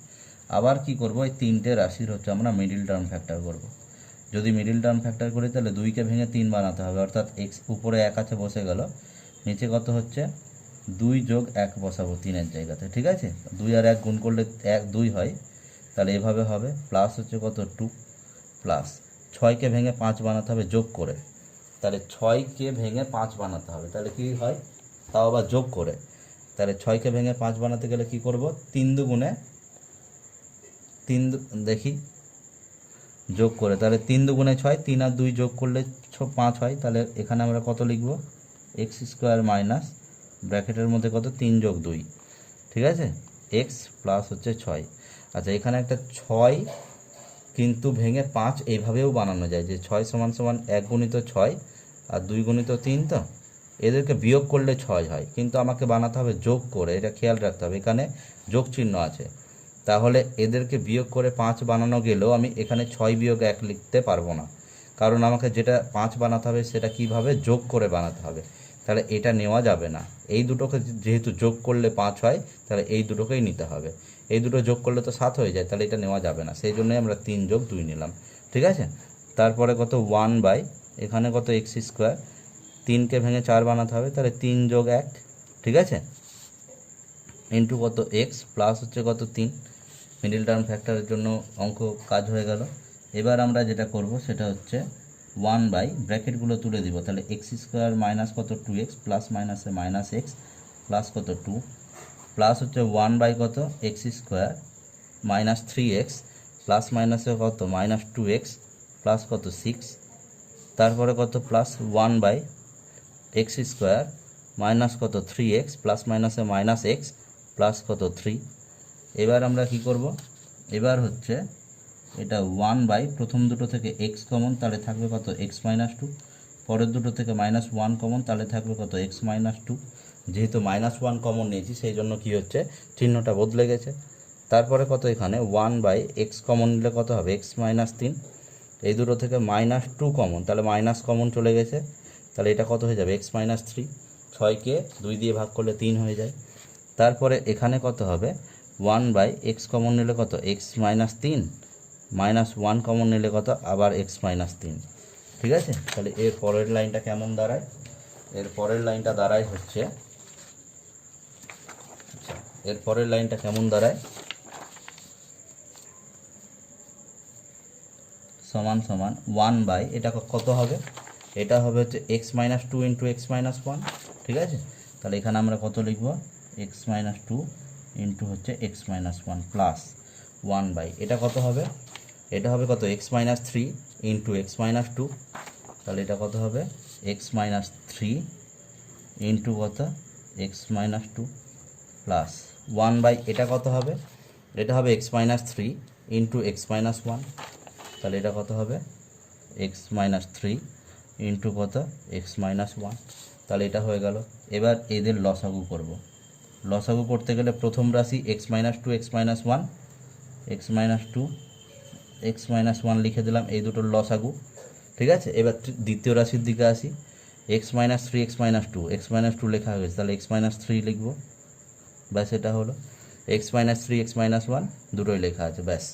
আবার কি করব, এই তিনটে রাশির হচ্ছে আমরা মিডিল টার্ম ফ্যাক্টর করব। যদি মিডিল টার্ম ফ্যাক্টর করি তাহলে 2কে ভেঙে 3 বানাতে হবে, অর্থাৎ এক্স উপরে 1 আছে বসে গেল, নিচে কত হচ্ছে 2 + 1 বসাবো 3-এর জায়গাতে। ঠিক আছে, 2 আর 1 গুণ করলে 2 হয়, তাহলে এভাবে হবে। প্লাস হচ্ছে কত 2 প্লাস 6কে ভেঙে 5 বানাতে হবে যোগ করে, তাহলে 6কে ভেঙে 5 বানাতে হবে, তাহলে কি হয় তাও আবার যোগ করে। তাহলে 6কে ভেঙে 5 বানাতে গেলে কি করব, 3 দুগুণে 3 দেখি যোগ করে, তাহলে 3 দুগুণে 6, 3 আর 2 যোগ করলে 5 হয়। তাহলে এখানে আমরা কত লিখব, x² মাইনাস ব্র্যাকেটের মধ্যে কত 3 + 2, ঠিক আছে, x প্লাস হচ্ছে 6। আচ্ছা, এখানে একটা 6 কিন্তু ভেঙে 5 এইভাবেও বানানো যায়, যে 6 = 1 গুণিত 6 আর 2 গুণিত 3, তো এদেরকে বিয়োগ করলে 6 হয়, কিন্তু আমাকে বানাতে হবে যোগ করে, এটা খেয়াল রাখতে হবে, এখানে যোগ চিহ্ন আছে, তাহলে এদেরকে বিয়োগ করে 5 বানানো গেলেও আমি এখানে 6 - 1 লিখতে পারবো না, কারণ আমাকে যেটা 5 বানাতে হবে সেটা কিভাবে যোগ করে বানাতে হবে, তাহলে এটা নেওয়া যাবে না। এই দুটোকে যেহেতু যোগ করলে 5 হয়, তাহলে এই দুটোকেই নিতে হবে। এই দুটো যোগ করলে তো 7 হয়ে যায়, তাহলে এটা নেওয়া যাবে না, সেই জন্যই আমরা 3 + 2 নিলাম। ঠিক আছে, তারপরে কত 1 এখানে কত x², 3কে ভেঙে 4 বানাতে হবে, তাহলে 3 + 1, ঠিক আছে, ইন্টু কত x প্লাস হচ্ছে কত 3। মিডিল টার্ম ফ্যাক্টরের জন্য অঙ্ক কাজ হয়ে গেল। এবার আমরা যেটা করব সেটা হচ্ছে 1 ব্র্যাকেটগুলো তুলে দিব, তাহলে x² মাইনাস কত 2x প্লাস মাইনাসে মাইনাস x প্লাস কত 2 প্লাস হচ্ছে 1 কত x² মাইনাস 3x প্লাস মাইনাসে কত মাইনাস 2x প্লাস কত 6, তারপরে কত প্লাস 1/x² মাইনাস কত 3x প্লাস মাইনাসে মাইনাস x প্লাস কত 3। এবার আমরা কি করব, এবার হচ্ছে এটা 1 প্রথম দুটো থেকে x কমন, তাহলে থাকবে কত x - 2, পরের দুটো থেকে -1 কমন, তাহলে থাকবে কত x - 2। যেহেতু -1 কমন নিয়েছি সেই জন্য কি হচ্ছে চিহ্নটা বদলে গেছে। তারপরে কত এখানে 1/x কমন নিলে কত হবে x - 3, এই দুটো থেকে -2 কমন, তাহলে মাইনাস কমন চলে গেছে, তাহলে এটা কত হয়ে যাবে x - 3। 6কে 2 দিয়ে ভাগ করলে 3 হয়ে যায়। তারপরে এখানে কত হবে 1/x কমন নিলে কত x - 3, -1 কমন নিলে কত আবার x - 3। ঠিক আছে, তাহলে এর পরের লাইনটা কেমন দাঁড়ায়, এর পরের লাইনটা দাঁড়ায় হচ্ছে, আচ্ছা এর পরের লাইনটা কেমন দাঁড়ায়, সমান সমান 1 এটা কত হবে, এটা হবে হচ্ছে x - 2 ইন্টু x - 1। ঠিক আছে, তাহলে এখানে আমরা কত লিখব x - 2 ইন্টু হচ্ছে x - 1 প্লাস 1 এটা কত হবে, এটা হবে কত x - 3 ইন্টু x - 2, তাহলে এটা কত হবে x - 3 ইন্টু কত x - 2 প্লাস 1 এটা কত হবে, এটা হবে x - 3 ইন্টু x - 1, তাহলে এটা কত হবে x - 3 ইন্টু কত x - 1, তাহলে এটা হয়ে গেল। এবার এদের লসাগু করব, লসাগু করতে গেলে প্রথম রাশি x - 2 x - 1, x - 2 x - 1 লিখে দিলাম, এই দুটোর লসাগু। ঠিক আছে, এবার দ্বিতীয় রাশির দিকে আসি, x - 3 x - 2, x - 2 লেখা হয়ে গেছে, তাহলে x - 3 লিখব, ব্যাস এটা হলো x - 3 x - 1 দুটোই লেখা আছে, ব্যাস।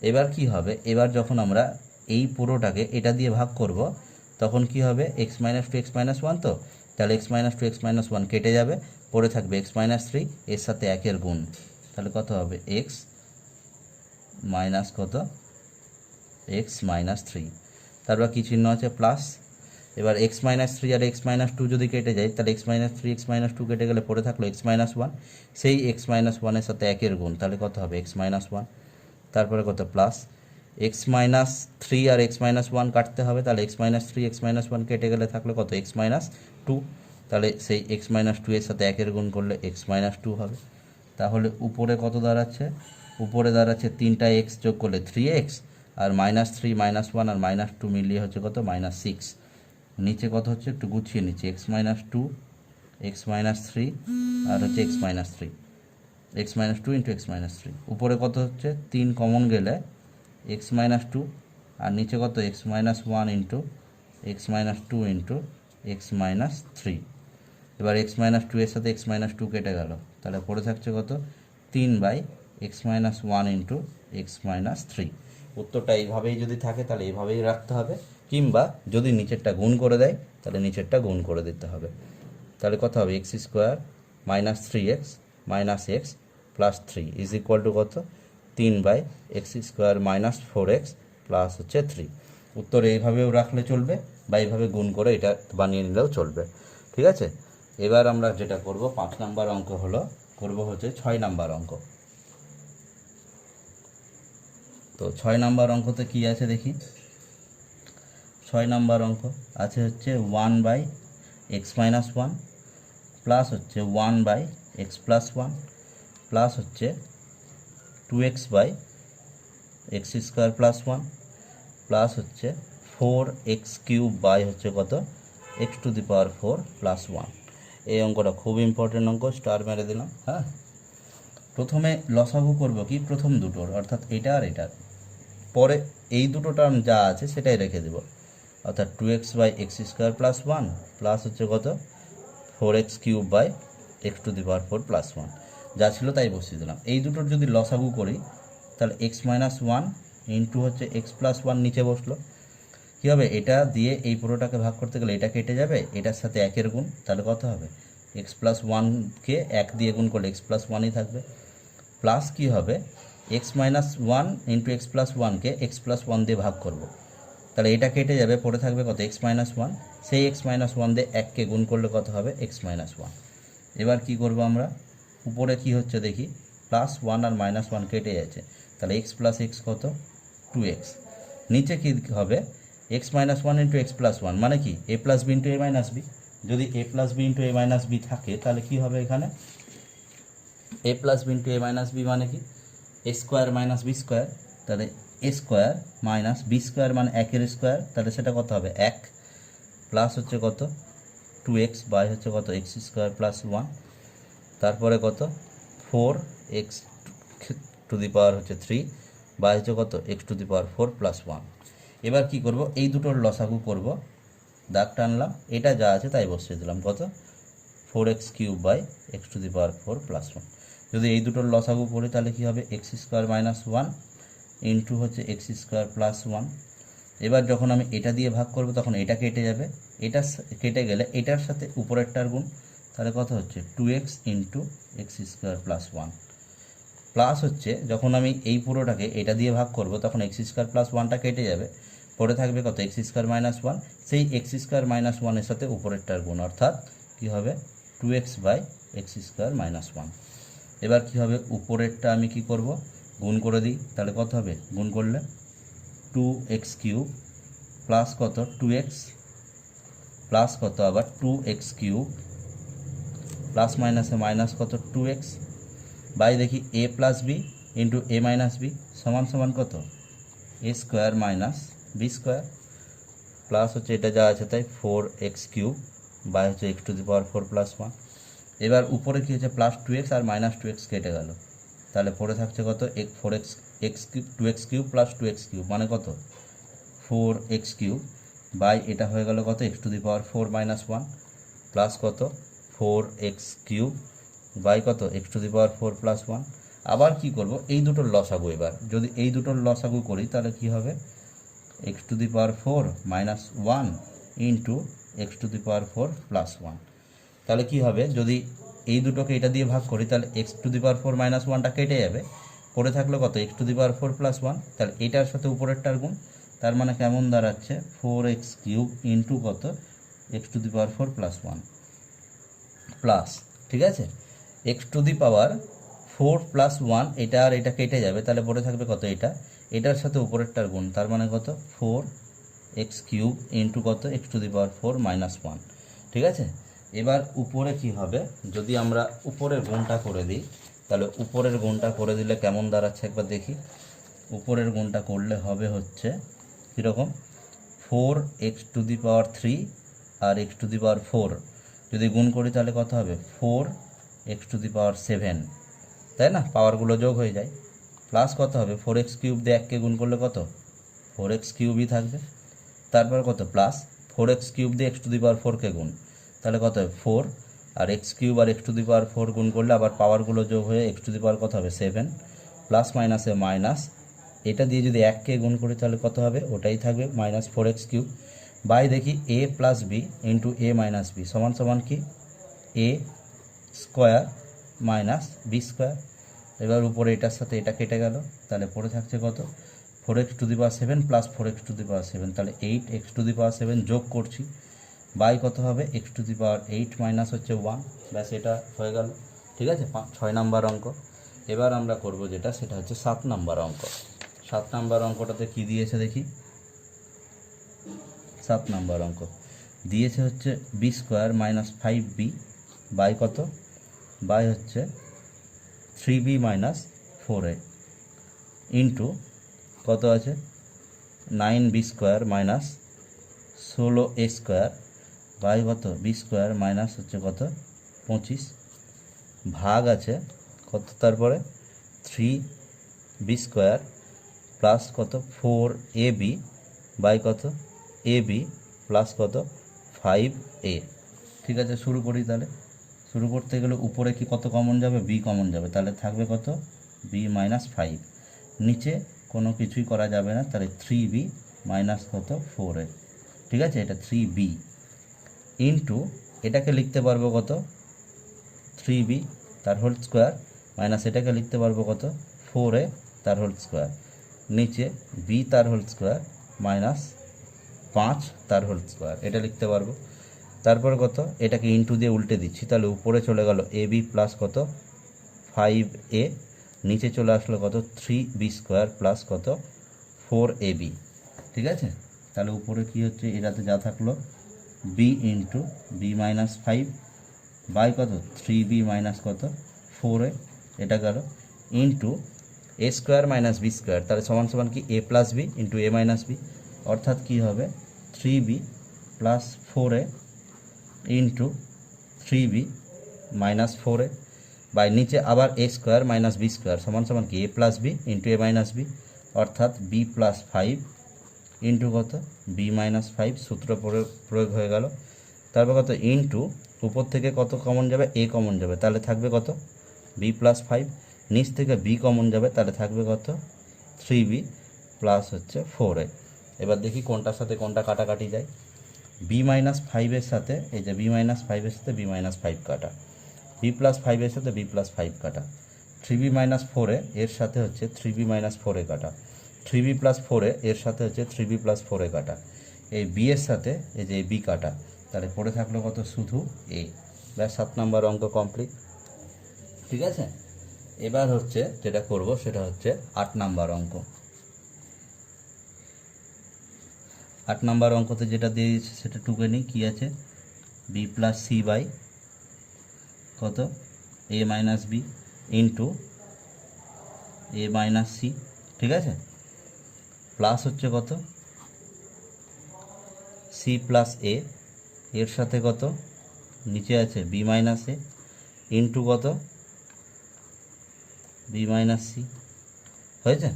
এবার কি হবে, এবার যখন আমরা এই পুরোটাকে এটা দিয়ে ভাগ করব তখন কি হবে x - 2 x - 1, তো তাহলে x - 2 x - 1 কেটে যাবে, পড়ে থাকবে x - 3 এর সাথে 1-এর গুণ, তাহলে কত হবে x মাইনাস কত এক্স মাইনাস থ্রি, তারপর কী চিহ্ন আছে প্লাস। এবার এক্স মাইনাস থ্রি আর এক্স মাইনাস টু যদি কেটে যায় তাহলে X minus three x minus two কেটে গেলে পড়ে থাকলো এক্স মাইনাস ওয়ান, সেই এক্স মাইনাস ওয়ানের সাথে একের গুণ, তাহলে কত হবে এক্স মাইনাস ওয়ান, তারপরে কত প্লাস এক্স মাইনাস থ্রি আর এক্স মাইনাস ওয়ান কাটতে হবে, তাহলে X minus three x minus one কেটে গেলে থাকলো কত এক্স মাইনাস টু, তাহলে সেই এক্স মাইনাস টু এর সাথে একের গুণ করলে এক্স মাইনাস টু হবে। তাহলে উপরে কত দাঁড়াচ্ছে, উপরে দাঁড়াচ্ছে তিনটা এক্স যোগ করলে থ্রি এক্স, আর মাইনাস থ্রি মাইনাস ওয়ান আর মাইনাস টু মিলিয়ে হচ্ছে কত মাইনাস সিক্স। নিচে কত হচ্ছে একটু গুছিয়ে নিচ্ছি, x minus two x minus three আর হচ্ছে x minus three, x minus two into x minus three, উপরে কত হচ্ছে তিন কমন গেলে এক্স মাইনাস টু, আর নিচে কত x minus one into x minus two into x minus three. এবার এক্স মাইনাস টু এর সাথে এক্স মাইনাস টু কেটে গেল, তাহলে পড়ে থাকছে কত তিন by x minus one into x minus three. উত্তরটা এইভাবেই যদি থাকে তাহলে এইভাবেই রাখতে হবে, কিংবা যদি নিচেরটা গুণ করে দেয় তাহলে নিচেরটা গুণ করে দিতে হবে। তাহলে কত হবে X square minus three x minus x plus three is equal to কত তিন by X square minus four X plus হচ্ছে থ্রি। উত্তর এইভাবেও রাখলে চলবে বা এইভাবে গুণ করে এটা বানিয়ে নিলেও চলবে। ঠিক আছে, এবার আমরা যেটা করব 5 নাম্বার অঙ্ক হলো করব হচ্ছে 6 নাম্বার অঙ্ক। তো 6 নাম্বার অঙ্কতে কি আছে দেখি। 6 নাম্বার অঙ্ক আছে হচ্ছে 1 by x minus one plus হচ্ছে 1 by X plus one plus হচ্ছে 2x by X square plus one plus হচ্ছে 4x কিউব বাই হচ্ছে কত X to the power 4 plus one. এই অঙ্কটা খুব ইম্পর্টেন্ট অঙ্ক, স্টার মেরে দিলাম। হ্যাঁ, প্রথমে লসাগু করব কি প্রথম দুটোর, অর্থাৎ এটা আর এটার, পরে এই দুটো টার্ম যা আছে সেটাই রেখে দেব, অর্থাৎ 2x by X square plus one plus হচ্ছে কত 4x cube by X to the power 4 plus one, যা ছিল তাই বসিয়ে দিলাম। এই দুটোর যদি লসাগু করি তাহলে এক্স মাইনাস ওয়ান ইন্টু হচ্ছে এক্স প্লাস ওয়ান নিচে বসলো, কী হবে এটা দিয়ে এই পুরোটাকে ভাগ করতে গেলে এটা কেটে যাবে, এটার সাথে একের গুণ, তাহলে কত হবে এক্স প্লাস ওয়ানকে এক দিয়ে গুণ করলে এক্স প্লাস ওয়ানই থাকবে, প্লাস কী হবে x minus one into x plus ওয়ানকে এক্স প্লাস ওয়ান দিয়ে ভাগ করব, তাহলে এটা কেটে যাবে, পড়ে থাকবে কত এক্স মাইনাস ওয়ান, সেই এক্স মাইনাস ওয়ান দিয়ে এককে গুণ করলে কত হবে এক্স মাইনাস ওয়ান। এবার কী করবো আমরা, উপরে কি হচ্ছে দেখি প্লাস ওয়ান আর মাইনাস ওয়ান কেটে যাচ্ছে, তাহলে এক্স প্লাস এক্স কত 2x, নিচে কী হবে x minus one into x plus one মানে কি এ plus B into a minus B, যদি এ plus B into a minus B থাকে তাহলে কী হবে এখানে A plus B into a minus B মানে কি a square minus B square, তাহলে এ স্কোয়ার মাইনাস বি স্কোয়ার মানে একের স্কোয়ার, তাহলে সেটা কত হবে এক, প্লাস হচ্ছে কত 2x বাই হচ্ছে কত এক্স স্কোয়ার প্লাস ওয়ান, তারপরে কত 4x টু দি পাওয়ার হচ্ছে 3 বাই হচ্ছে কত X to the power 4 plus one. এবার কি করব এই দুটোর লসাগু করব, দাগ টানলাম, এটা যা আছে তাই বসিয়ে দিলাম কত 4x cube by X to the power 4 plus one. যদি এই দুটোর লসাগু করি তাহলে কি হবে X square minus one into হচ্ছে এক্স স্কোয়ার প্লাস ওয়ান। এবার যখন আমি এটা দিয়ে ভাগ করব তখন এটা কেটে যাবে, এটা কেটে গেলে এটার সাথে উপরেরটার গুণ, তাহলে কত হচ্ছে 2x into x square plus one, plus হচ্ছে যখন আমি এই পুরোটাকে এটা দিয়ে ভাগ করব তখন এক্স স্কোয়ার প্লাস ওয়ানটা কেটে যাবে, পড়ে থাকবে কত এক্স স্কোয়ার মাইনাস ওয়ান, সেই এক্স স্কোয়ার মাইনাস ওয়ানের সাথে উপরেরটার গুণ, অর্থাৎ কী হবে 2x by X square minus one. এবার কী হবে উপরেরটা আমি কি করব গুণ করে দিই, তাহলে কত হবে গুণ করলে 2x কিউব প্লাস কত 2x প্লাস কত আবার 2x কিউব প্লাস মাইনাসে মাইনাস কত 2x বাই দেখি a plus B into a minus B সমান সমান কত এ square minus B square, plus হচ্ছে এটা যা আছে তাই 4x কিউব বাই হচ্ছে x to the power 4 plus one. এবার উপরে কী হচ্ছে প্লাস 2x আর মাইনাস 2x কেটে গেল, তাহলে পড়ে থাকছে কত 4x x cube 2x cube plus 2x cube মানে কত 4x কিউব বাই এটা হয়ে গেল কত X to the power 4 minus one plus কত 4x কিউব বাই কত X to the power 4 plus one. আবার কি করব এই দুটোর লসাগু, এবার যদি এই দুটোর লসাগু করি তাহলে কি হবে x to the power 4 minus one into x to the power 4 plus one. তাহলে কি হবে যদি এই দুটোকে এটা দিয়ে ভাগ করি তাহলে x to the power 4 minus ওয়ানটা কেটে যাবে, পড়ে থাকলো কত X to the power 4 plus one, তাহলে এটার সাথে উপরেরটার গুণ, তার মানে কেমন দাঁড়াচ্ছে 4x³ ইন্টু কত x⁴ প্লাস 1 প্লাস, ঠিক আছে, x⁴ প্লাস 1, এটা আর এটা কেটে যাবে, তাহলে পড়ে থাকবে কত, এটার সাথে উপরেরটার গুণ, তার মানে কত 4x³ ইন্টু কত x⁴ মাইনাস 1, ঠিক আছে। এবার উপরে কি হবে, যদি আমরা উপরের গুণটা করে দিই, তাহলে উপরের গুণটা করে দিলে কেমন দাঁড়াচ্ছে একবার দেখি। উপরের গুণটা করলে হবে হচ্ছে কীরকম, 4x⁴ আর x⁴ যদি গুণ করি তাহলে কত হবে 4x⁷, তাই না, পাওয়ারগুলো যোগ হয়ে যায়, প্লাস কত হবে 4x³ দিয়ে 1কে গুণ করলে কত 4x³ থাকবে, তারপর কত প্লাস 4x³ দিয়ে x⁴ গুণ, তাহলে কত হবে 4, আর x³ আর x⁴ গুণ করলে আবার পাওয়ারগুলো যোগ হয়ে x⁴ কত হবে 7, প্লাস মাইনাসে মাইনাস, এটা দিয়ে যদি 1কে গুণ করি তাহলে কত হবে, ওটাই থাকবে -4x³ বাই দেখি a plus B into a minus B সমান সমান কি a square minus B square. এবার উপরে এটার সাথে এটা কেটে গেল, তাহলে পড়ে থাকছে কত 4x⁷ প্লাস 4x⁷, তাহলে 8x⁷ যোগ করছি বাই কত হবে x⁸ মাইনাস হচ্ছে 1, ব্যাস এটা হয়ে গেল, ঠিক আছে, 6 নাম্বার অঙ্ক। এবার আমরা করব যেটা, সেটা হচ্ছে 7 নাম্বার অঙ্ক। 7 নাম্বার অঙ্কটাতে কি দিয়েছে দেখি। 7 নাম্বার অঙ্ক দিয়েছে হচ্ছে b² মাইনাস 5b বাই কত, বাই হচ্ছে 3b মাইনাস 4a ইন্টু কত আছে 9b² মাইনাস 16a² বাই কত b² মাইনাস হচ্ছে কত 25 ভাগ আছে কত, তারপরে 3b² প্লাস কত 4ab বাই কত ab প্লাস কত 5a, ঠিক আছে। শুরু করি, তাহলে শুরু করতে গেলে উপরে কি কত কমন যাবে, b কমন যাবে, তাহলে থাকবে কত b মাইনাস 5, নিচে কোনো কিছুই করা যাবে না, তাহলে 3b মাইনাস কত 4a, ঠিক আছে, এটা 3b ইন্টু এটাকে লিখতে পারবো কত 3b তার হোল স্কোয়ার মাইনাস এটাকে লিখতে পারবো কত 4a তার হোল স্কোয়ার, নিচে b তার হোল স্কোয়ার মাইনাস 5 তার হোল স্কোয়ার, এটা লিখতে পারবো। তারপর কত, এটাকে ইন্টু দিয়ে উল্টে দিচ্ছি, তাহলে উপরে চলে গেল ab প্লাস কত 5a, নিচে চলে আসলো কত 3b² প্লাস কত 4ab, ঠিক আছে। তাহলে উপরে কি হচ্ছে, এটাতে যা থাকলো b into b minus 5 by কত 3b মাইনাস কত 4a, এটা গেল ইন্টু a² মাইনাস b², তাহলে সমান সমান কি a plus B into a minus B, অর্থাৎ কী হবে 3b plus 4a into 3b minus 4a by নিচে আবার a² মাইনাস b² সমান সমান কি a plus B into a minus B, অর্থাৎ b প্লাস 5 ইন্টু কত b মাইনাস 5, সূত্র প্রয়োগ হয়ে গেল। তারপর কত ইন্টু উপর থেকে কত কমন যাবে a কমন যাবে, তাহলে থাকবে কত b প্লাস 5, নিচ থেকে b কমন যাবে, তাহলে থাকবে কত 3b প্লাস হচ্ছে 4a। এবার দেখি কোনটার সাথে কোনটা কাটাকাটি যায়, b মাইনাস 5-এর সাথে এই যে b মাইনাস 5-এর সাথে b মাইনাস 5 কাটা, b প্লাস 5-এর সাথে b প্লাস 5 কাটা, 3b মাইনাস 4a এর সাথে হচ্ছে 3b মাইনাস 4a কাটা, 3b প্লাস 4a এর সাথে হচ্ছে 3b প্লাস 4a কাটা, এই b এর সাথে এই যে b কাটা, তাহলে পড়ে থাকলো কত শুধু a, ব্যাস 7 নাম্বার অঙ্ক কমপ্লিট, ঠিক আছে। এবার হচ্ছে যেটা করব সেটা হচ্ছে 8 নাম্বার অঙ্ক। 8 নাম্বার অঙ্কতে যেটা দিয়েছে সেটা টুকে নিই, কী আছে b প্লাস সি বাই কত a minus B into a minus C, ঠিক আছে, প্লাস হচ্ছে কত সি প্লাস এ এর সাথে কত নিচে আছে বি মাইনাস এ ইন্টু কত বি মাইনাস সি, হয়েছে,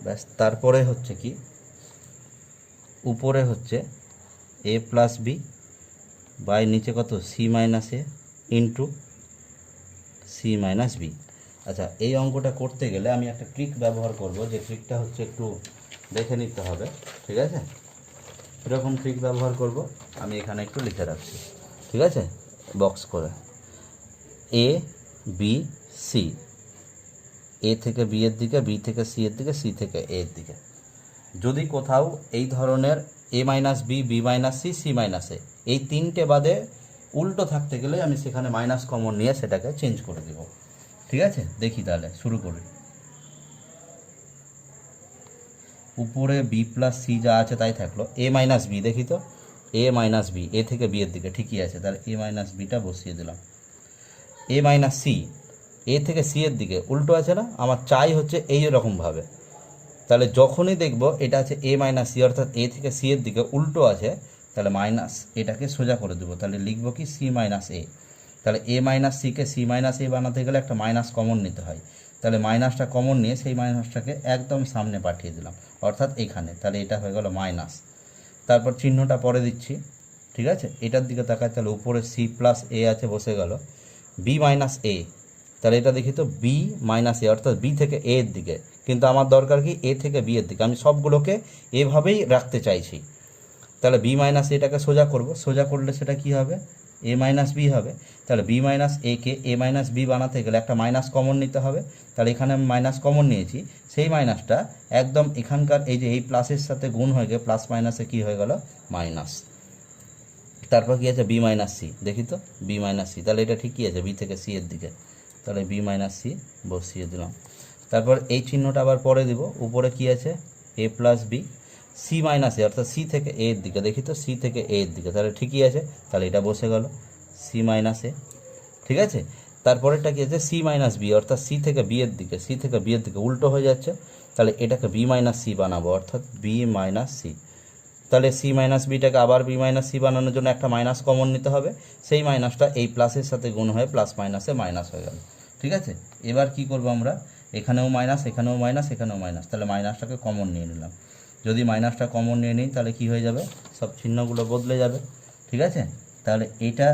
ব্যাস। তারপরে হচ্ছে কি উপরে হচ্ছে এ প্লাস বি বাই নিচে কত C minus a into c minus B. আচ্ছা, এই অঙ্কটা করতে গেলে আমি একটা ট্রিক ব্যবহার করব, যে ট্রিকটা হচ্ছে একটু দেখে নিতে হবে, ঠিক আছে। এরকম ট্রিক ব্যবহার করব, আমি এখানে একটু লিখে রাখছি, ঠিক আছে, বক্স করে এ বি সি, এ থেকে বি এর দিকে, বি থেকে সি এর দিকে, সি থেকে এ এর দিকে, যদি কোথাও এই ধরনের a minus b, b minus c, c minus a, এই তিনটে বাদে উল্টো থাকতে গেলে আমি সেখানে মাইনাস কমন নিয়ে সেটাকে চেঞ্জ করে দেব। ঠিক আছে, দেখি তাহলে শুরু করি। উপরে বি প্লাস সি যা আছে তাই থাকলো, এ মাইনাস বি, দেখি তো এ মাইনাস বি, এ থেকে বি এর দিকে ঠিকই আছে, তাহলে এ মাইনাস বিটা বসিয়ে দিলাম। এ মাইনাস সি, এ থেকে সি এর দিকে উল্টো আছে না, আমার চাই হচ্ছে এই রকমভাবে। তাহলে যখনই দেখব এটা আছে এ মাইনাস সি, অর্থাৎ এ থেকে সি এর দিকে উল্টো আছে, তাহলে মাইনাস এটাকে সোজা করে দেবো। তাহলে লিখবো কি সি মাইনাস এ। তাহলে এ মাইনাস সিকে সি মাইনাস এ বানাতে গেলে একটা মাইনাস কমন নিতে হয়। তাহলে মাইনাসটা কমন নিয়ে সেই মাইনাসটাকে একদম সামনে পাঠিয়ে দিলাম, অর্থাৎ এখানে। তাহলে এটা হয়ে গেল মাইনাস। তারপর চিহ্নটা পরে দিচ্ছি, ঠিক আছে। এটার দিকে তাকায়, তাহলে উপরে সি প্লাস এ আছে, বসে গেল বি মাইনাস এ। তাহলে এটা দেখি তো বি মাইনাস এ, অর্থাৎ বি থেকে এ এর দিকে, কিন্তু আমার দরকার কি এ থেকে বি এর দিকে, আমি সবগুলোকে এভাবেই রাখতে চাইছি। তাহলে বি মাইনাস এটাকে সোজা করব, সোজা করলে সেটা কি হবে, এ মাইনাস বি হবে। তাহলে বি মাইনাস এ কে এ মাইনাস বি বানাতে গেলে একটা মাইনাস কমন নিতে হবে। তাহলে এখানে আমি মাইনাস কমন নিয়েছি, সেই মাইনাসটা একদম এখানকার এই যে এই প্লাসের সাথে গুণ হয়ে গিয়ে প্লাস মাইনাসে কি হয়ে গেল, মাইনাস। তারপর কি আছে, বি মাইনাস সি, দেখি তো বি মাইনাস সি, তাহলে এটা ঠিকই আছে বি থেকে সি এর দিকে। তাহলে বি মাইনাস সি বসিয়ে দিলাম। তারপর এই চিহ্নটা আবার পরে দিব, উপরে কি আছে এ প্লাস বি, সি মাইনাস এ, অর্থাৎ সি থেকে এ এর দিকে, দেখি তো সি থেকে এ এর দিকে, তাহলে ঠিকই আছে। তাহলে এটা বসে গেল সি মাইনাস এ, ঠিক আছে। তারপরেরটা কি আছে, সি মাইনাস বি, অর্থাৎ সি থেকে বি এর দিকে, সি থেকে বি এর দিকে উল্টো হয়ে যাচ্ছে, তাহলে এটাকে বি মাইনাস সি বানাবো, অর্থাৎ বি মাইনাস সি। তাহলে সি মাইনাস বিটাকে আবার বি মাইনাস সি বানানোর জন্য একটা মাইনাস কমন নিতে হবে, সেই মাইনাসটা এই প্লাসের সাথে গুণ হয়ে প্লাস মাইনাসে মাইনাস হয়ে গেল, ঠিক আছে। এবার কি করব আমরা, এখানেও মাইনাস, এখানেও মাইনাস, এখানেও মাইনাস, তাহলে মাইনাসটাকে কমন নিয়ে নিলাম। যদি মাইনাসটা কমন নিয়ে নিই তাহলে কি হয়ে যাবে, সব চিহ্নগুলো বদলে যাবে, ঠিক আছে। তাহলে এটা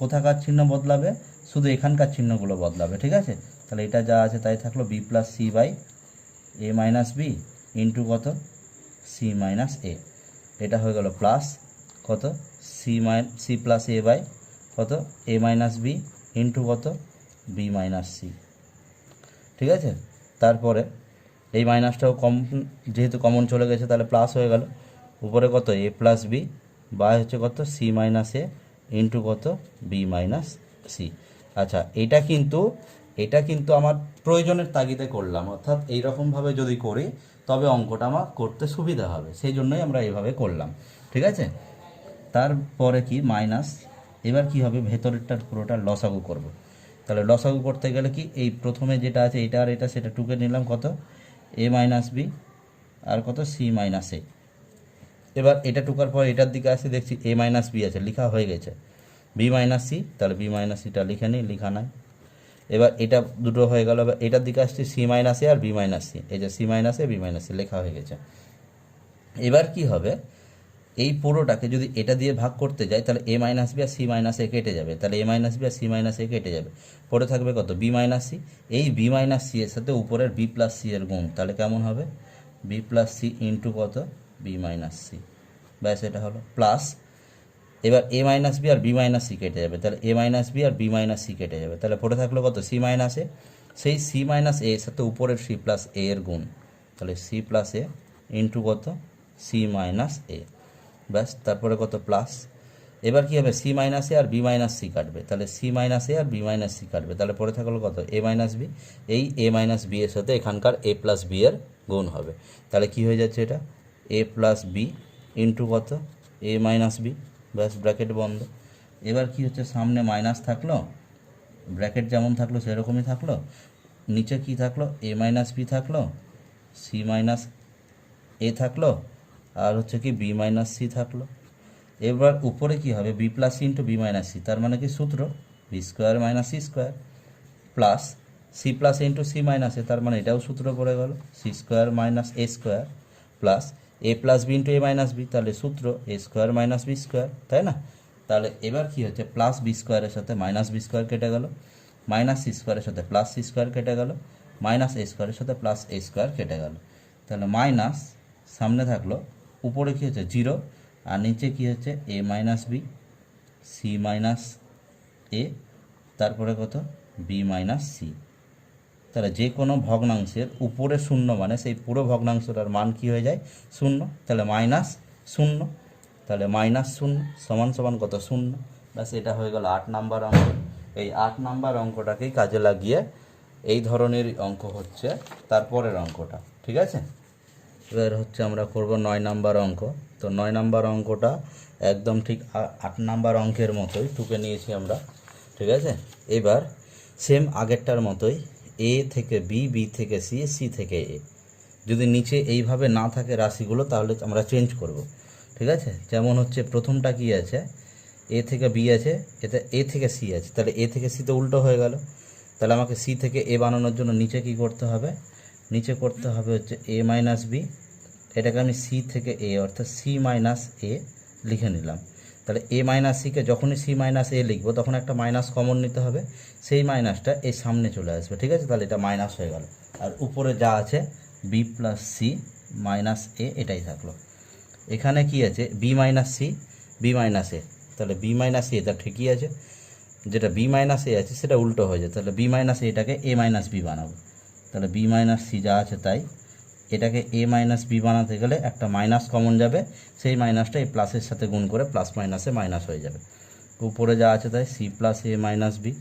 কোথাকার চিহ্ন বদলাবে, শুধু এখানকার চিহ্নগুলো বদলাবে, ঠিক আছে। তাহলে এটা যা আছে তাই থাকলো B plus C by A minus B into কত, সি মাইনাস এ। এটা হয়ে গেল প্লাস কত, সি প্লাস এ বাই কত, এ মাইনাস বি ইন্টু কত, বি মাইনাস সি, ঠিক আছে। তারপরে এই মাইনাসটাও যেহেতু কমন চলে গেছে তাহলে প্লাস হয়ে গেল, উপরে কত এ প্লাস বি বাই হচ্ছে কত সি মাইনাস এ ইন্টু কত, বি মাইনাস সি। আচ্ছা, এটা কিন্তু আমার প্রয়োজনের তাগিদে করলাম, অর্থাৎ এইরকমভাবে যদি করি তবে অঙ্কটা আমার করতে সুবিধা হবে, সেই জন্যই আমরা এইভাবে করলাম, ঠিক আছে। তারপরে কি মাইনাস, এবার কি হবে, ভেতরেরটার পুরোটা লসাগু করব। তাহলে লসাগু করতে গেলে কি, এই প্রথমে যেটা আছে এটা আর এটা, সেটা টুকে নিলাম কত, এ মাইনাস বি আর কত, সি মাইনাস এ। এবার এটা টুকার পর এটার দিকে আসে, দেখছি এ মাইনাস বি আছে, লেখা হয়ে গেছে বি মাইনাস সি, তাহলে বি মাইনাস সিটা লিখে নিই, লেখা নাই। এবার এটা দুটো হয়ে গেল, এবার এটার দিকে আসছে সি মাইনাস এ আর বি মাইনাস সি, এই যে সি মাইনাস এ বি মাইনাস সি লেখা হয়ে গেছে। এবার কি হবে, এই পুরোটাকে যদি এটা দিয়ে ভাগ করতে যাই তাহলে এ মাইনাস বি আর সি মাইনাস এ কেটে যাবে, তাহলে এ মাইনাস বি আর সি মাইনাস এ কেটে যাবে, পরে থাকবে কত, বি মাইনাস সি। এই বি মাইনাস সি এর সাথে উপরের বি প্লাস সি এর গুণ, তাহলে কেমন হবে, বি প্লাস সি ইন্টু কত, বি মাইনাস সি, ব্যাস এটা হলো প্লাস। এবার এ মাইনাস বি আর বি মাইনাস সি কেটে যাবে, তাহলে এ মাইনাস বি আর বি মাইনাস সি কেটে যাবে, তাহলে পড়ে থাকলো কত, সি মাইনাস এ। সেই সি মাইনাস এ এর সাথে উপরের সি প্লাস এ এর গুণ, তাহলে সি প্লাস এ ইন্টু কত, সি মাইনাস এ, ব্যাস তারপরে কত প্লাস। এবার কি হবে, সি মাইনাস এ আর বি মাইনাস সি কাটবে, তাহলে সি মাইনাস এ আর বি মাইনাস সি কাটবে, তাহলে পরে থাকলো কত, এ মাইনাস বি। এই এ মাইনাস বি এর সাথে এখানকার এ প্লাস বি এর গুণ হবে, তাহলে কি হয়ে যাচ্ছে এটা, এ প্লাস বি ইন্টু কত, এ মাইনাস বি, ব্যাস ব্র্যাকেট বন্ধ। এবার কি হচ্ছে, সামনে মাইনাস থাকলো, ব্র্যাকেট যেমন থাকলো সেরকমই থাকলো, নিচে কি থাকলো, এ মাইনাস বি থাকলো, সি মাইনাস এ থাকলো, আর হচ্ছে কি বি মাইনাস সি থাকলো। এবার উপরে কি হবে, b plus c into b minus c, তার মানে কি সূত্র, b square minus c square, plus c plus a into c minus a, তার মানে এটাও সূত্র পড়ে গেল, c square minus A square, plus A plus B into a minus b, তাহলে সূত্র a square minus B square, তাই না। তাহলে এবার কি হচ্ছে, প্লাস বি স্কোয়ারের সাথে মাইনাস বি স্কোয়ার কেটে গেল, মাইনাস সি স্কোয়ারের সাথে প্লাস সি স্কোয়ার কেটে গেল, মাইনাস এ স্কোয়ারের সাথে প্লাস এ স্কোয়ার কেটে গেল, তাহলে মাইনাস সামনে থাকলো, উপরে কী হচ্ছে জিরো, আর নিচে কী হচ্ছে এ minus B, C minus A, তারপরে কত, বি মাইনাস সি, তাহলে যে কোনো ভগ্নাংশের উপরে শূন্য মানে সেই পুরো ভগ্নাংশটার মান কী হয়ে যায়? শূন্য। তাহলে মাইনাস শূন্য, তাহলে মাইনাস শূন্য সমান সমান কত? শূন্য। ব্যাস, এটা হয়ে গেল 8 নাম্বার অঙ্ক। এই 8 নাম্বার অঙ্কটাকেই কাজে লাগিয়ে এই ধরনের অঙ্ক হচ্ছে তারপরের অঙ্কটা, ঠিক আছে? এবার হচ্ছে আমরা করব 9 নাম্বার অঙ্ক। তো 9 নাম্বার অঙ্কটা একদম ঠিক 8 নাম্বার অঙ্কের মতোই টুকে নিয়েছি আমরা, ঠিক আছে? এবার সেম আগেরটার মতোই এ থেকে বি, বি থেকে সি, সি থেকে এ। যদি নিচে এইভাবে না থাকে রাশিগুলো তাহলে আমরা চেঞ্জ করব, ঠিক আছে? যেমন হচ্ছে প্রথমটা কি আছে? এ থেকে বি আছে, এতে এ থেকে সি আছে, তাহলে এ থেকে সি তো উল্টো হয়ে গেল। তাহলে আমাকে সি থেকে এ বানানোর জন্য নিচে কি করতে হবে? নিচে করতে হবে হচ্ছে এ মাইনাস বি। এটাকে আমি সি থেকে এ অর্থাৎ সি মাইনাস এ লিখে নিলাম। তাহলে এ মাইনাস সিকে যখনই সি মাইনাস এ লিখবো তখন একটা মাইনাস কমন নিতে হবে, সেই মাইনাসটা এই সামনে চলে আসবে, ঠিক আছে? তাহলে এটা মাইনাস হয়ে গেল। আর উপরে যা আছে b plus C minus a এটাই থাকলো। এখানে কি আছে? B minus c, b minus a. তাহলে বি মাইনাস এ এটা ঠিকই আছে, যেটা বি মাইনাস এ আছে সেটা উল্টো হয়ে যায়। তাহলে বি মাইনাস এটাকে এ মাইনাস বি বানাবো। তাহলে বি মাইনাস সি যা আছে তাই, এটাকে এ মাইনাস বি বানাতে গেলে একটা মাইনাস কমন যাবে, সেই মাইনাসটা এই প্লাসের সাথে গুণ করে প্লাস মাইনাসে মাইনাস হয়ে যাবে। উপরে যা আছে তাই সি প্লাস এ মাইনাস বি,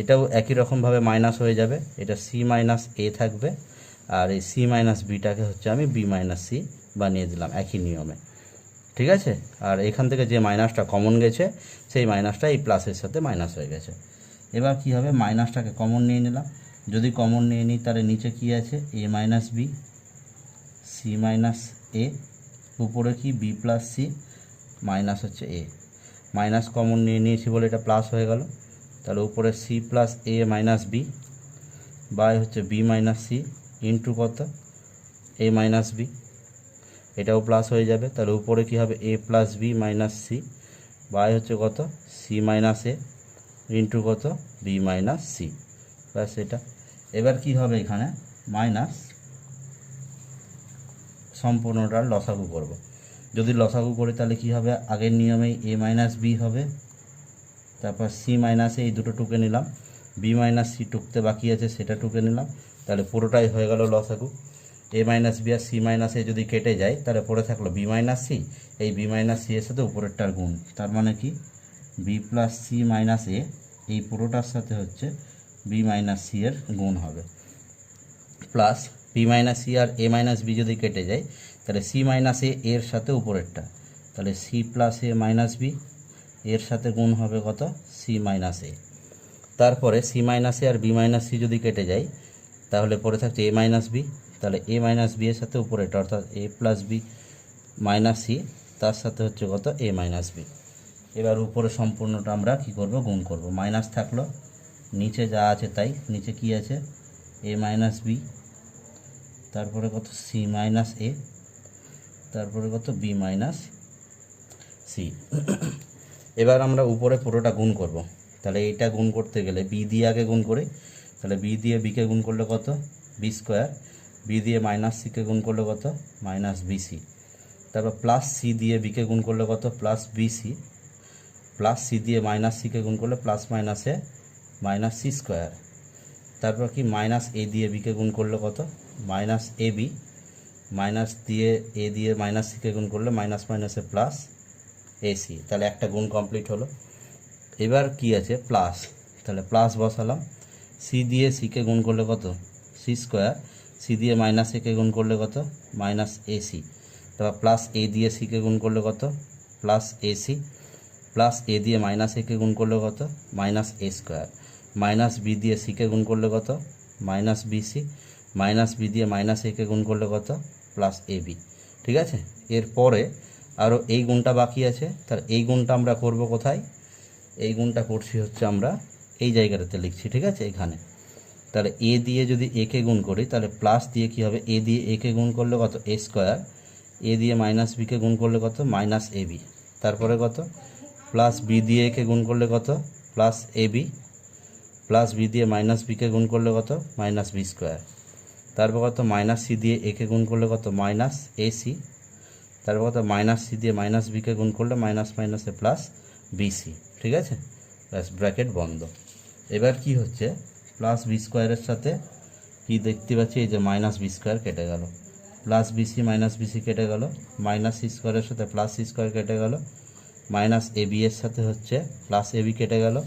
এটাও একই রকমভাবে মাইনাস হয়ে যাবে, এটা সি মাইনাস এ থাকবে। আর এই সি মাইনাস বিটাকে হচ্ছে আমি বি মাইনাস সি বানিয়ে দিলাম একই নিয়মে, ঠিক আছে? আর এখান থেকে যে মাইনাসটা কমন গেছে সেই মাইনাসটা এই প্লাসের সাথে মাইনাস হয়ে গেছে। এবার কি হবে? মাইনাসটাকে কমন নিয়ে নিলাম। যদি কমন নিয়ে নিই তাহলে নিচে কি আছে? এ মাইনাস বি, সি মাইনাস এ, উপরে কি বি প্লাস সি, মাইনাস হচ্ছে এ। মাইনাস কমন নিয়ে নিয়েছি বলে এটা প্লাস হয়ে গেল। তাহলে উপরে c plus A minus b by হচ্ছে বি মাইনাস সি ইন্টু কত? এ মাইনাস বি, এটাও প্লাস হয়ে যাবে। তাহলে উপরে কি হবে? A plus B minus c by হচ্ছে কত? সি মাইনাস এ ইন্টু কত? B minus c. ব্যাস এটা। এবার কি হবে? এখানে মাইনাস সম্পূর্ণটার লসাগু করব। যদি লসাগু করি তাহলে কি হবে? আগের নিয়মেই এ মাইনাস বি হবে, তারপর সি মাইনাসে এই দুটো টুকে নিলাম, বি মাইনাস সি টুকতে বাকি আছে সেটা টুকে নিলাম, তাহলে পুরোটাই হয়ে গেল লসাগু। এ মাইনাস বি আর সি মাইনাস এ যদি কেটে যায় তাহলে পড়ে থাকলো বি মাইনাস সি, এই বি মাইনাস সি এর সাথে উপরেরটার গুণ, তার মানে কি B plus C minus a এই পুরোটার সাথে হচ্ছে বি মাইনাস সি এর গুণ হবে, প্লাস বি মাইনাস সি আর এ মাইনাস বি যদি কেটে যায় তাহলে সি মাইনাস এ এর সাথে উপরেরটা, তাহলে সি প্লাস এ মাইনাস বি এর সাথে গুণ হবে কত? C minus A. তারপরে সি মাইনাস এ আর বি মাইনাস সি যদি কেটে যায় তাহলে পরে থাকছে এ মাইনাস বি, তাহলে এ মাইনাস বি এর সাথে উপরেরটা অর্থাৎ এ প্লাস বি মাইনাস সি, তার সাথে হচ্ছে কত? A minus B. এবার উপরে সম্পূর্ণটা আমরা কি করব? গুণ করব। মাইনাস থাকলো, নিচে যা আছে তাই, নিচে কি আছে? এ মাইনাস বি, তারপরে কত? সি মাইনাস এ, তারপরে কত? B minus C. এবার আমরা উপরে পুরোটা গুণ করব। তাহলে এইটা গুণ করতে গেলে বি দিয়ে আগে গুণ করি, তাহলে বি দিয়ে বিকে গুণ করলে কত? B square. বি দিয়ে মাইনাস সিকে গুণ করলে কত? Minus BC. তারপর প্লাস সি দিয়ে বিকে গুণ করলে কত? Plus BC. প্লাস সি দিয়ে মাইনাস সিকে গুণ করলে প্লাস মাইনাসে মাইনাস সি স্কোয়ার। তারপর কি মাইনাস এ দিয়ে বিকে গুণ করলে কত? মাইনাস এ বি। মাইনাস দিয়ে এ দিয়ে মাইনাস সিকে গুণ করলে মাইনাস মাইনাসে প্লাস এসি। তাহলে একটা গুণ কমপ্লিট হলো। এবার কি আছে? প্লাস, তাহলে প্লাস বসালাম। সি দিয়ে সিকে গুণ করলে কত? C square. সি দিয়ে মাইনাস একে গুণ করলে কত? Minus AC. তারপর প্লাস এ দিয়ে সিকে গুণ করলে কত? Plus AC. প্লাস এ দিয়ে মাইনাস একে গুণ করলে কত? মাইনাস এ স্কোয়ার। মাইনাস বি দিয়ে সিকে গুণ করলে কত? Minus BC. মাইনাস বি দিয়ে মাইনাস একে গুণ করলে কত? Plus A B. ঠিক আছে? এরপরে আরও এই গুণটা বাকি আছে, তাহলে এই গুণটা আমরা করব কোথায়? এই গুণটা করছি হচ্ছে আমরা এই জায়গাটাতে লিখছি, ঠিক আছে? এখানে তাহলে এ দিয়ে যদি একে গুণ করি তাহলে প্লাস দিয়ে কি হবে? এ দিয়ে একে গুণ করলে কত? এ স্কোয়ার। এ দিয়ে মাইনাস বিকে গুণ করলে কত? মাইনাস এ বি। তারপরে কত? প্লাস বি দিয়ে একে গুণ করলে কত? Plus A B. Plus B দিয়ে মাইনাস বিকে গুণ করলে কত? Minus B square. তারপর কত? মাইনাস সি দিয়ে একে গুণ করলে কত? Minus A C. তারপর কত? মাইনাস সি দিয়ে মাইনাস বিকে গুণ করলে মাইনাস মাইনাসে প্লাস বিসি। ঠিক আছে? ব্যাস, ব্র্যাকেট বন্ধ। এবার কি হচ্ছে? প্লাস বি স্কোয়ারের সাথে কি দেখতে পাচ্ছি, এই যে মাইনাস বি স্কোয়ার কেটে গেল, প্লাস বিসি মাইনাস বিসি কেটে গেল, মাইনাস সি স্কোয়ারের সাথে প্লাস সি স্কোয়ার কেটে গেল, মাইনাস এ বি এর সাথে হচ্ছে প্লাস এ বি কেটে গেল,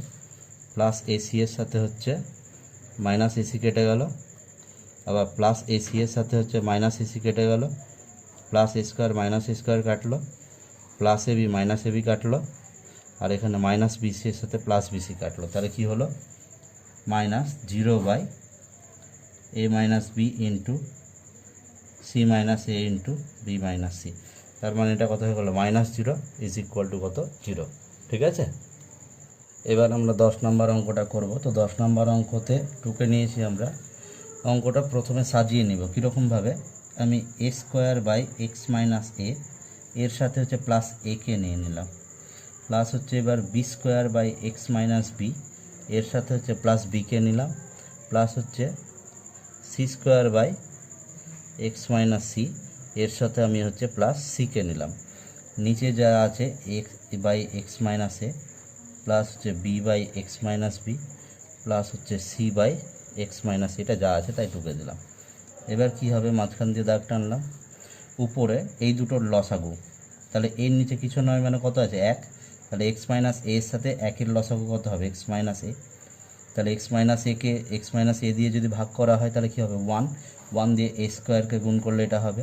প্লাস এসি এর সাথে হচ্ছে মাইনাস এসি কেটে গেল, আবার প্লাস এসি এর সাথে হচ্ছে মাইনাস এসি কেটে গেল, প্লাস এ স্কোয়ার মাইনাস এ স্কোয়ার কাটলো, plus A b minus A B কাটলো, আর এখানে মাইনাস বিসি এর সাথে প্লাস বিসি কাটলো। তাহলে কি হলো, minus 0/a minus B into c minus a into b minus c. তার মানে এটা কত হয়ে গেলো, -0 ইজ ইকুয়াল টু কত, 0। ঠিক আছে, এবার আমরা 10 নম্বর অঙ্কটা করব। তো 10 নম্বর অঙ্কতে টুকে নিয়েছি আমরা। অঙ্কটা প্রথমে সাজিয়ে নিব কীরকমভাবে, আমি এ স্কোয়ার বাই এক্স মাইনাস এ এর সাথে হচ্ছে প্লাস এ কে নিয়ে নিলাম, প্লাস হচ্ছে এবার B square by x minus B এর সাথে হচ্ছে প্লাস বি কে নিলাম, প্লাস হচ্ছে C square by x minus C এর সাথে আমি হচ্ছে প্লাস সি কে নিলাম। নিচে যা আছে x by x minus a plus হচ্ছে B by x minus B plus হচ্ছে সি বাই এক্স মাইনাস, এটা যা আছে তাই টুকে দিলাম। এবার কি হবে, মাঝখান দিয়ে দাগ টানলাম, উপরে এই দুটোর লসাগু, তাহলে এর নিচে কিছু নয় মানে কত আছে, 1। তাহলে এক্স মাইনাস এর সাথে 1-এর লসাগু কত হবে, এক্স মাইনাস এ। তাহলে এক্স মাইনাস একে এক্স মাইনাস এ দিয়ে যদি ভাগ করা হয় তাহলে কী হবে, 1 দিয়ে এ স্কোয়ারকে গুণ করলে এটা হবে,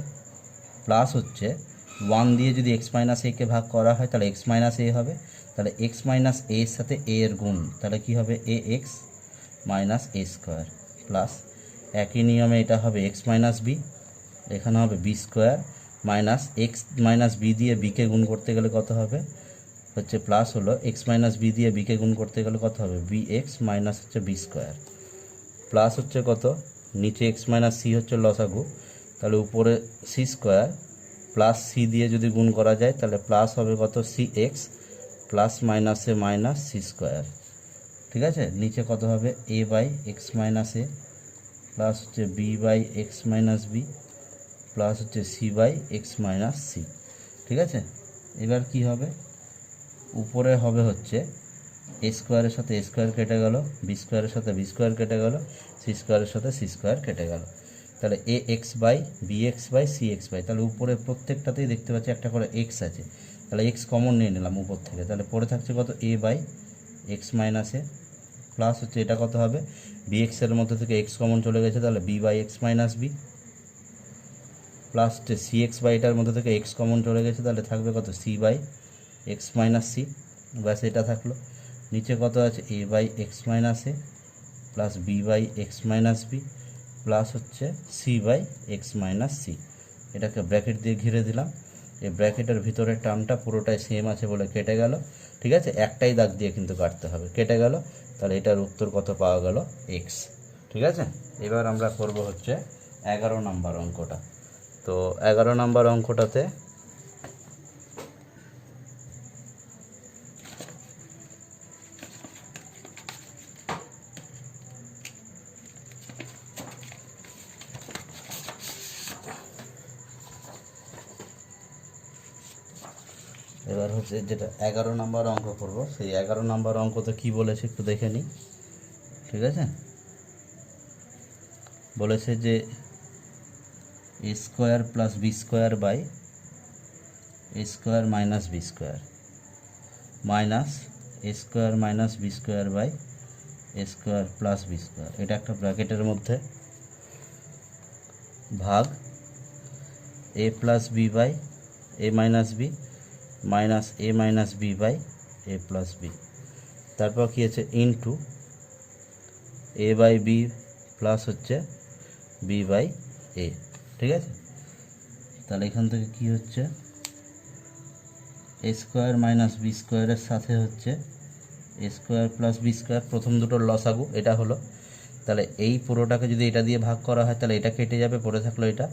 প্লাস হচ্ছে 1 দিয়ে যদি এক্স মাইনাস একে ভাগ করা হয় তাহলে এক্স মাইনাস এ হবে। তাহলে এক্স মাইনাস এ এর সাথে এ এর গুণ, তাহলে কী হবে, A x minus A square, plus একই নিয়মে এটা হবে এক্স মাইনাস বি, এখানে হবে B square minus x minus B দিয়ে বিকে গুণ করতে গেলে কত হবে, হচ্ছে প্লাস হলো এক্স মাইনাস বি দিয়ে বিকে গুণ করতে গেলে কত হবে, বি এক্স মাইনাস হচ্ছে বি স্কোয়ার, প্লাস হচ্ছে কত, নিচে এক্স মাইনাস সি হচ্ছে লসাগু, তাহলে উপরে সি স্কোয়ার প্লাস সি দিয়ে যদি গুণ করা যায় তাহলে প্লাস হবে কত, সি এক্স প্লাস মাইনাসে মাইনাস সি স্কোয়ার। ঠিক আছে, নিচে কত হবে, এ by x minus a plus হচ্ছে B by x minus B plus হচ্ছে C by x minus C. ঠিক আছে, এবার কি হবে, উপরে হবে হচ্ছে এ স্কোয়ারের সাথে এ স্কোয়ার কেটে গেল, বি স্কোয়ারের সাথে বি স্কোয়ার কেটে গেল, সি স্কোয়ারের সাথে সি স্কোয়ার কেটে গেল, তাহলে a x by b x by c x by, তাহলে উপরে প্রত্যেকটাতেই দেখতে পাচ্ছি একটা করে এক্স আছে, তাহলে এক্স কমন নিয়ে নিলাম উপর থেকে, তাহলে পরে থাকছে কত, a by x minus a plus হচ্ছে এটা কত হবে, বি এক্সের মধ্যে থেকে এক্স কমন চলে গেছে তাহলে B by x minus B plus হচ্ছে সি এক্স বাই এটার মধ্যে থেকে এক্স কমন চলে গেছে তাহলে থাকবে কত, c by x minus c, ব্যাস এটা থাকলো। নিচে কত আছে, a by x minus a plus B by x minus B plus হচ্ছে C by x minus c, এটাকে ব্র্যাকেট দিয়ে ঘিরে দিলাম। এই ব্র্যাকেটের ভিতরের টার্মটা পুরোটাই সেম আছে বলে কেটে গেল। ঠিক আছে, একটাই দাগ দিয়ে কিন্তু কাটতে হবে, কেটে গেল, তাহলে এটার উত্তর কত পাওয়া গেল, এক্স। ঠিক আছে, এবার আমরা করব হচ্ছে 11 নম্বর অঙ্কটা। তো 11 নম্বর অঙ্কটাতে এবার হচ্ছে যেটা 11 নম্বর অঙ্ক করব, সেই 11 নম্বর অঙ্কতে কি বলেছে একটু দেখে নিই। ঠিক আছে, বলেছে যে a square plus B square by a square minus B square minus A square minus B square by a square plus B square, এটা একটা ব্র্যাকেটের মধ্যে ভাগ a plus B by A minus B minus a minus b by A plus b, তারপর কী আছে, into a by B plus হচ্ছে B by a. ঠিক আছে, তাহলে এখান থেকে কি হচ্ছে, এ স্কোয়ার মাইনাস বি স্কোয়ারের সাথে হচ্ছে a square plus B square, প্রথম দুটোর লসাগু এটা হলো, তাহলে এই পুরোটাকে যদি এটা দিয়ে ভাগ করা হয় তাহলে এটা কেটে যাবে, পড়ে থাকলো এটা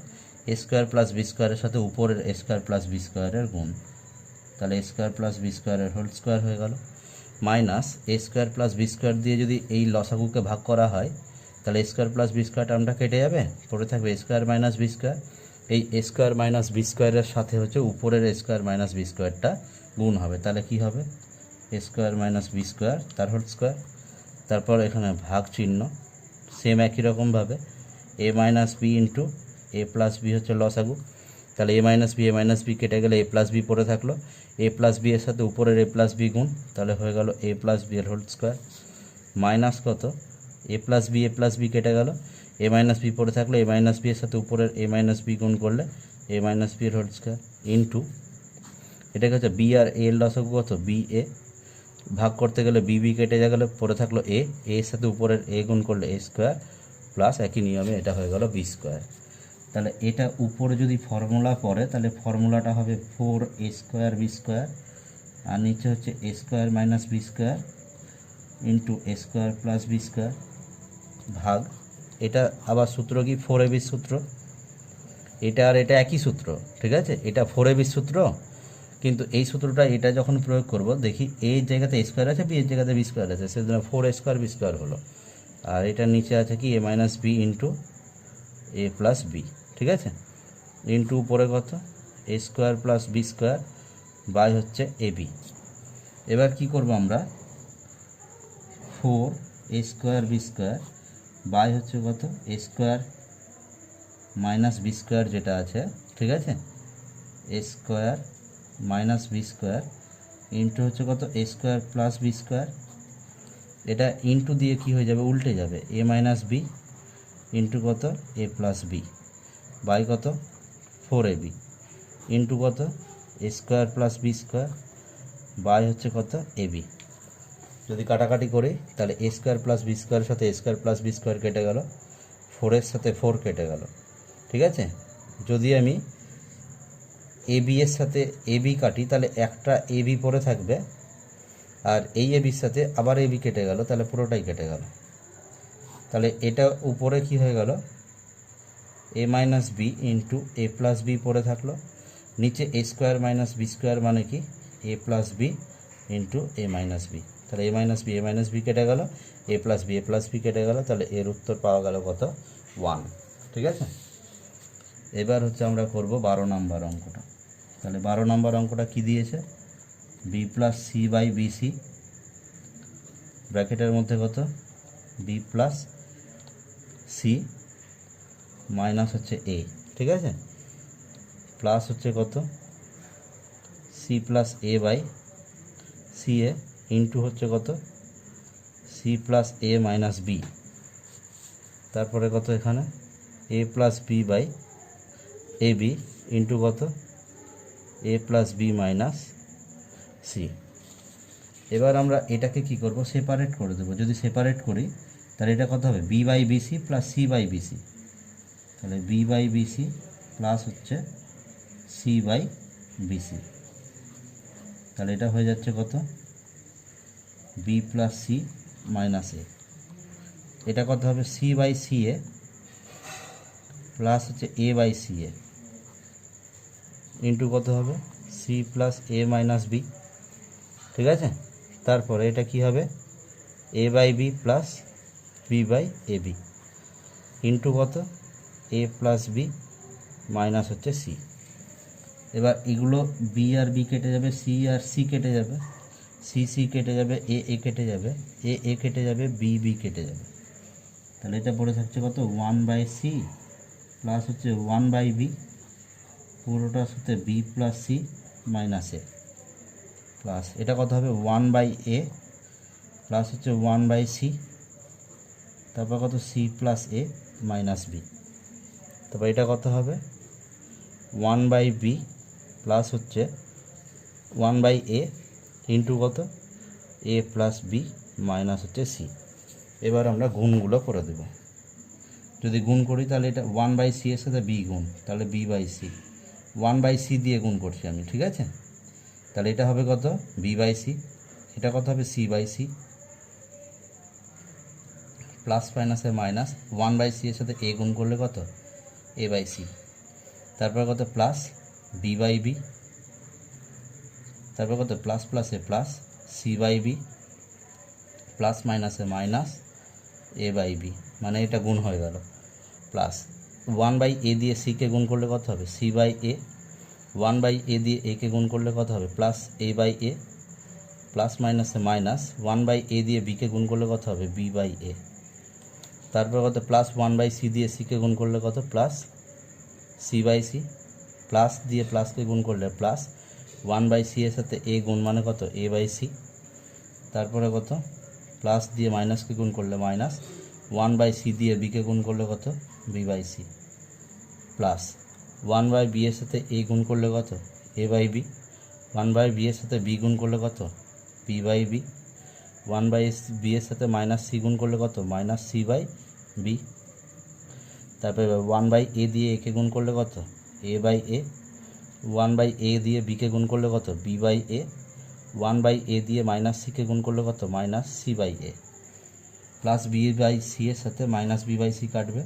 এ স্কোয়ার প্লাস বি স্কোয়ারের সাথে উপরের এ স্কোয়ার প্লাস বি স্কোয়ারের গুণ, তাহলে এ স্কোয়ার প্লাস বি স্কোয়ারের হোল স্কোয়ার হয়ে গেল, মাইনাস এ স্কোয়ার প্লাস বি স্কোয়ার দিয়ে যদি এই লসাগুকে ভাগ করা হয় তাহলে এ স্কোয়ার প্লাস বি স্কোয়ার টার্মটা কেটে যাবে, পড়ে থাকবে এ স্কোয়ার মাইনাস বি স্কোয়ার, এই এ স্কোয়ার মাইনাস বি স্কোয়ারের সাথে হচ্ছে উপরের এ স্কোয়ার মাইনাস বি স্কোয়ারটা গুণ হবে, তাহলে কি হবে, এ স্কোয়ার মাইনাস বি স্কোয়ার তার হোল স্কোয়ার, তারপর এখানে ভাগ চিহ্ন সেম একই রকমভাবে এ মাইনাস বি ইন্টু এ প্লাস বি হচ্ছে লসাগু। তাহলে এ মাইনাস বি কেটে গেলে এ প্লাস বি পড়ে থাকলো, এ প্লাস বি এর সাথে উপরের এ প্লাস বি গুণ, তাহলে হয়ে গেল এ প্লাস বি এর হোল স্কোয়ার মাইনাস কত এ প্লাস বি কেটে গেল, এ মাইনাস বি পড়ে থাকলো, এ মাইনাস বি এর সাথে উপরের এ মাইনাস বি গুণ করলে এ মাইনাস বি এর হোল স্কোয়ার ইন্টু এটাকে হচ্ছে বি আর এ এর লসাগু কত বি এ, ভাগ করতে গেলে বি বি কেটে গেলে পড়ে থাকলো এ এর সাথে উপরের এ গুণ করলে এ স্কোয়ার প্লাস একই নিয়মে এটা হয়ে গেল বি স্কোয়ার। তাহলে এটা উপরে যদি ফর্মুলা পড়ে তাহলে ফর্মুলাটা হবে 4 এ স্কোয়ার বি স্কোয়ার, আর নিচে হচ্ছে a square minus B square into A square plus B square ভাগ, এটা আবার সূত্র কি 4ab সূত্র, এটা আর এটা একই সূত্র, ঠিক আছে, এটা 4ab সূত্র, কিন্তু এই সূত্রটা এটা যখন প্রয়োগ করব দেখি এর জায়গাতে এ স্কোয়ার আছে, বি এর জায়গাতে বি স্কোয়ার আছে, সেজন্য 4 স্কোয়ার বি স্কোয়ার হলো, আর এটা নিচে আছে কি A minus B into A plus B, ঠিক আছে, ইন্টু উপরে কত এ square plus B square by হচ্ছে এ বি। এবার কি করব আমরা 4 এ স্কোয়ার বি স্কোয়ার বাই হচ্ছে কত এ স্কোয়ার মাইনাস বি স্কোয়ার যেটা আছে, ঠিক আছে, এ square minus B square into হচ্ছে কত এ স্কোয়ার প্লাস বি স্কোয়ার, এটা ইন্টু দিয়ে কি হয়ে যাবে উল্টে যাবে এ মাইনাস বি ইন্টু কত এ প্লাস বি বাই কত 4ab ইন্টু কত এ square plus B square by হচ্ছে কত এবি। যদি কাটাকাটি করি তাহলে এ স্কোয়ার প্লাস বি স্কোয়ারের সাথে এ স্কোয়ার প্লাস বি স্কোয়ার কেটে গেল, 4-এর সাথে 4 কেটে গেল, ঠিক আছে। যদি আমি এ বি এর সাথে এ বি কাটি তাহলে একটা এ বি পড়ে থাকবে, আর এই এ বির সাথে আবার এ বি কেটে গেল, তাহলে পুরোটাই কেটে গেল। তাহলে এটা উপরে কি হয়ে গেল এ মাইনাস বি ইন্টু এ প্লাস বি পড়ে থাকলো, নিচে এ স্কোয়ার মাইনাস বি স্কোয়ার মানে কি এ plus B into a minus b, তাহলে এ মাইনাস বি কেটে গেল, এ প্লাস বি কেটে গেল, তাহলে এর উত্তর পাওয়া গেল কত 1, ঠিক আছে। এবার হচ্ছে আমরা করব 12 নম্বর অঙ্কটা। তাহলে 12 নম্বর অঙ্কটা কি দিয়েছে B plus C by BC ব্র্যাকেটের মধ্যে কত বি প্লাস সি মাইনাস হচ্ছে এ, ঠিক আছে, প্লাস হচ্ছে কত C plus A by C A into হচ্ছে কত সি প্লাস এ মাইনাস বি, তারপরে কত এখানে A plus B by A B into কত এ প্লাস বি মাইনাস সি। এবার আমরা এটাকে কি করব সেপারেট করে দেবো, যদি সেপারেট করি তাহলে এটা কত হবে B by B C plus C by B C, তাহলে বি বাই বিসি প্লাস হচ্ছে সি বাই বিসি, তাহলে এটা হয়ে যাচ্ছে কত B plus C minus A, এটা কত হবে C by C A plus হচ্ছে A by C A into কত হবে সি প্লাস এ মাইনাস বি, ঠিক আছে। তারপরে এটা কি হবে এ by B plus B by A B into কত এ প্লাস বি মাইনাস হচ্ছে সি। এবার এগুলো বি আর বি কেটে যাবে, সি আর সি কেটে যাবে, সি সি কেটে যাবে, এ এ কেটে যাবে, এ এ কেটে যাবে, বি বি কেটে যাবে, তাহলে এটা পড়ে থাকছে কত 1 বাই সি প্লাস হচ্ছে 1 বাই বি, পুরোটার সাথে B plus C minus a plus এটা কত হবে 1 বাই এ প্লাস হচ্ছে 1 বাই সি, তারপর কত সি প্লাস এ মাইনাস বি, তারপর এটা কত হবে 1 বাই বি প্লাস হচ্ছে 1 বাই এ ইন্টু কত এ প্লাস বি মাইনাস হচ্ছে সি। এবার আমরা গুণগুলো করে দেব, যদি গুণ করি তাহলে এটা 1 বাই সি এর সাথে বি গুণ, তাহলে B by C, 1 by C দিয়ে গুণ করছি আমি, ঠিক আছে, তাহলে এটা হবে কত বি বাই সি, এটা কত হবে সি বাই সি, প্লাস মাইনাসে মাইনাস 1 বাই সি এর সাথে এ গুণ করলে কত এ বাই সি, তারপর কত প্লাস বি বাই বি, তারপর কত প্লাস প্লাসে plus C by B plus মাইনাসে মাইনাস এ বাই বি, মানে এটা গুণ হয়ে গেল, প্লাস 1 বাই এ দিয়ে সিকে গুণ করলে কত হবে C by A, 1 by A দিয়ে একে গুণ করলে কত হবে plus A by A, plus মাইনাসে মাইনাস 1 বাই এ দিয়ে বিকে গুণ করলে কত হবে বি বাই এ, তারপর কত প্লাস 1/c দিয়ে সিকে গুণ করলে কত প্লাস c/c, প্লাস দিয়ে প্লাসকে গুণ করলে প্লাস 1/c এর সাথে a গুণ মানে কত a/c, তারপরে কত প্লাস দিয়ে মাইনাসকে গুণ করলে মাইনাস 1/c দিয়ে বিকে গুণ করলে কত b/c, প্লাস 1/b এর সাথে a গুণ করলে কত a/b, 1/b এর সাথে b গুণ করলে কত b/b, 1/b এর সাথে মাইনাস c গুণ করলে কত মাইনাস c/b, তারপরে 1/a দিয়ে a কে গুণ করলে কত a/a, 1/a দিয়ে b কে গুণ করলে কত b/a, 1/a দিয়ে মাইনাস c কে গুণ করলে কত মাইনাস c/a, প্লাস b/c এর সাথে মাইনাস b/c কাটবে,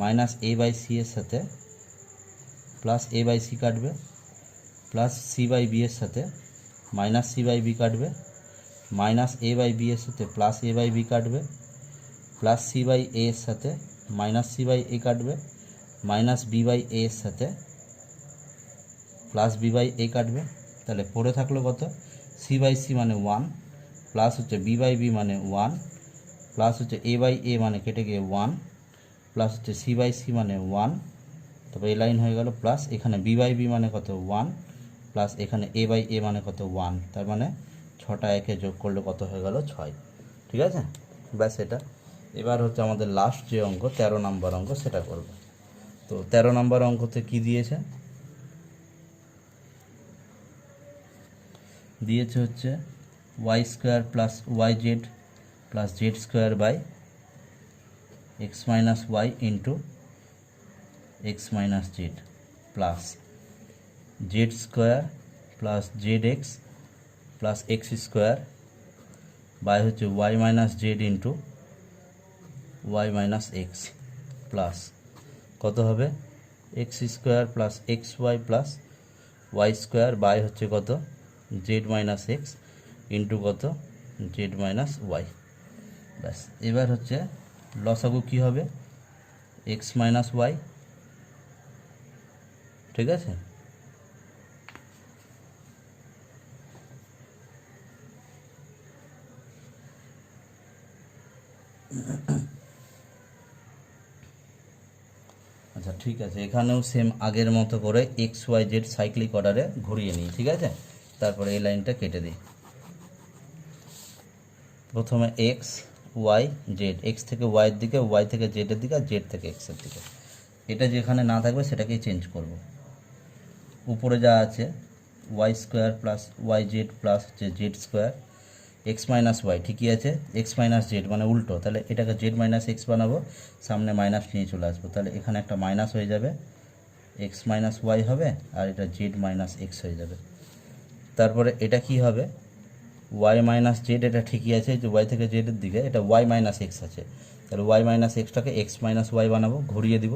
মাইনাস a/c এর সাথে প্লাস a/c কাটবে, প্লাস c/b এর সাথে মাইনাস c/b কাটবে, মাইনাস a/b এর সাথে প্লাস a/b কাটবে, প্লাস c/a এর সাথে মাইনাস c/a কাটবে, মাইনাস b/a এর সাথে প্লাস b/a কাটবে। তাহলে পড়ে থাকলো কত c/c মানে 1, প্লাস হচ্ছে b/b মানে 1, প্লাস হচ্ছে a/a মানে কেটে গিয়ে 1, প্লাস হচ্ছে c/c মানে 1, তবে এই লাইন হয়ে গেল প্লাস এখানে b/b মানে কত 1, প্লাস এখানে a/a মানে কত 1, তার মানে 6টা একে যোগ করলে কত হয়ে গেল 6। ঠিক আছে, ব্যাস এটা। এবার হচ্ছে আমাদের লাস্ট যে অঙ্ক 13 নম্বর অঙ্ক সেটা করব। তো 13 নম্বর অঙ্কতে কি দিয়েছে, দিয়েছে হচ্ছে y² plus yz plus z² by x minus y into x minus z plus z² plus zx plus x² by হচ্ছে y minus z into y minus x plus কত হবে x² plus xy plus y² by হচ্ছে কত z minus x into কত z minus y। ব্যাস, এবার হচ্ছে লসাগু কী হবে x মাইনাস y। ঠিক আছে, আচ্ছা ঠিক আছে, এখানেও সেম আগের মতো করে XYZ সাইক্লিক অর্ডারে ঘুরিয়ে নিই। ঠিক আছে, তারপরে এই লাইনটা কেটে দিই। প্রথমে এক্স ওয়াই জেড, এক্স থেকে ওয়াইয়ের দিকে, ওয়াই থেকে জেডের দিকে, আর জেড থেকে এক্সের দিকে। এটা যেখানে না থাকবে সেটাকেই চেঞ্জ করব। উপরে যা আছে y² প্লাস yz প্লাস হচ্ছে z² এক্স মাইনাস ওয়াই, ঠিকই আছে, এক্স মাইনাস জেড মানে উল্টো, তাহলে এটাকে জেড মাইনাস এক্স বানাবো, সামনে মাইনাস নিয়ে চলে আসবো, তাহলে এখানে একটা মাইনাস হয়ে যাবে, এক্স মাইনাস ওয়াই হবে, আর এটা জেড মাইনাস এক্স হয়ে যাবে। তারপরে এটা কি হবে ওয়াই মাইনাস জেড, এটা ঠিকই আছে যে ওয়াই থেকে জেডের দিকে, এটা ওয়াই মাইনাস এক্স আছে, তাহলে ওয়াই মাইনাস এক্সটাকে এক্স মাইনাস ওয়াই বানাবো, ঘুরিয়ে দিব,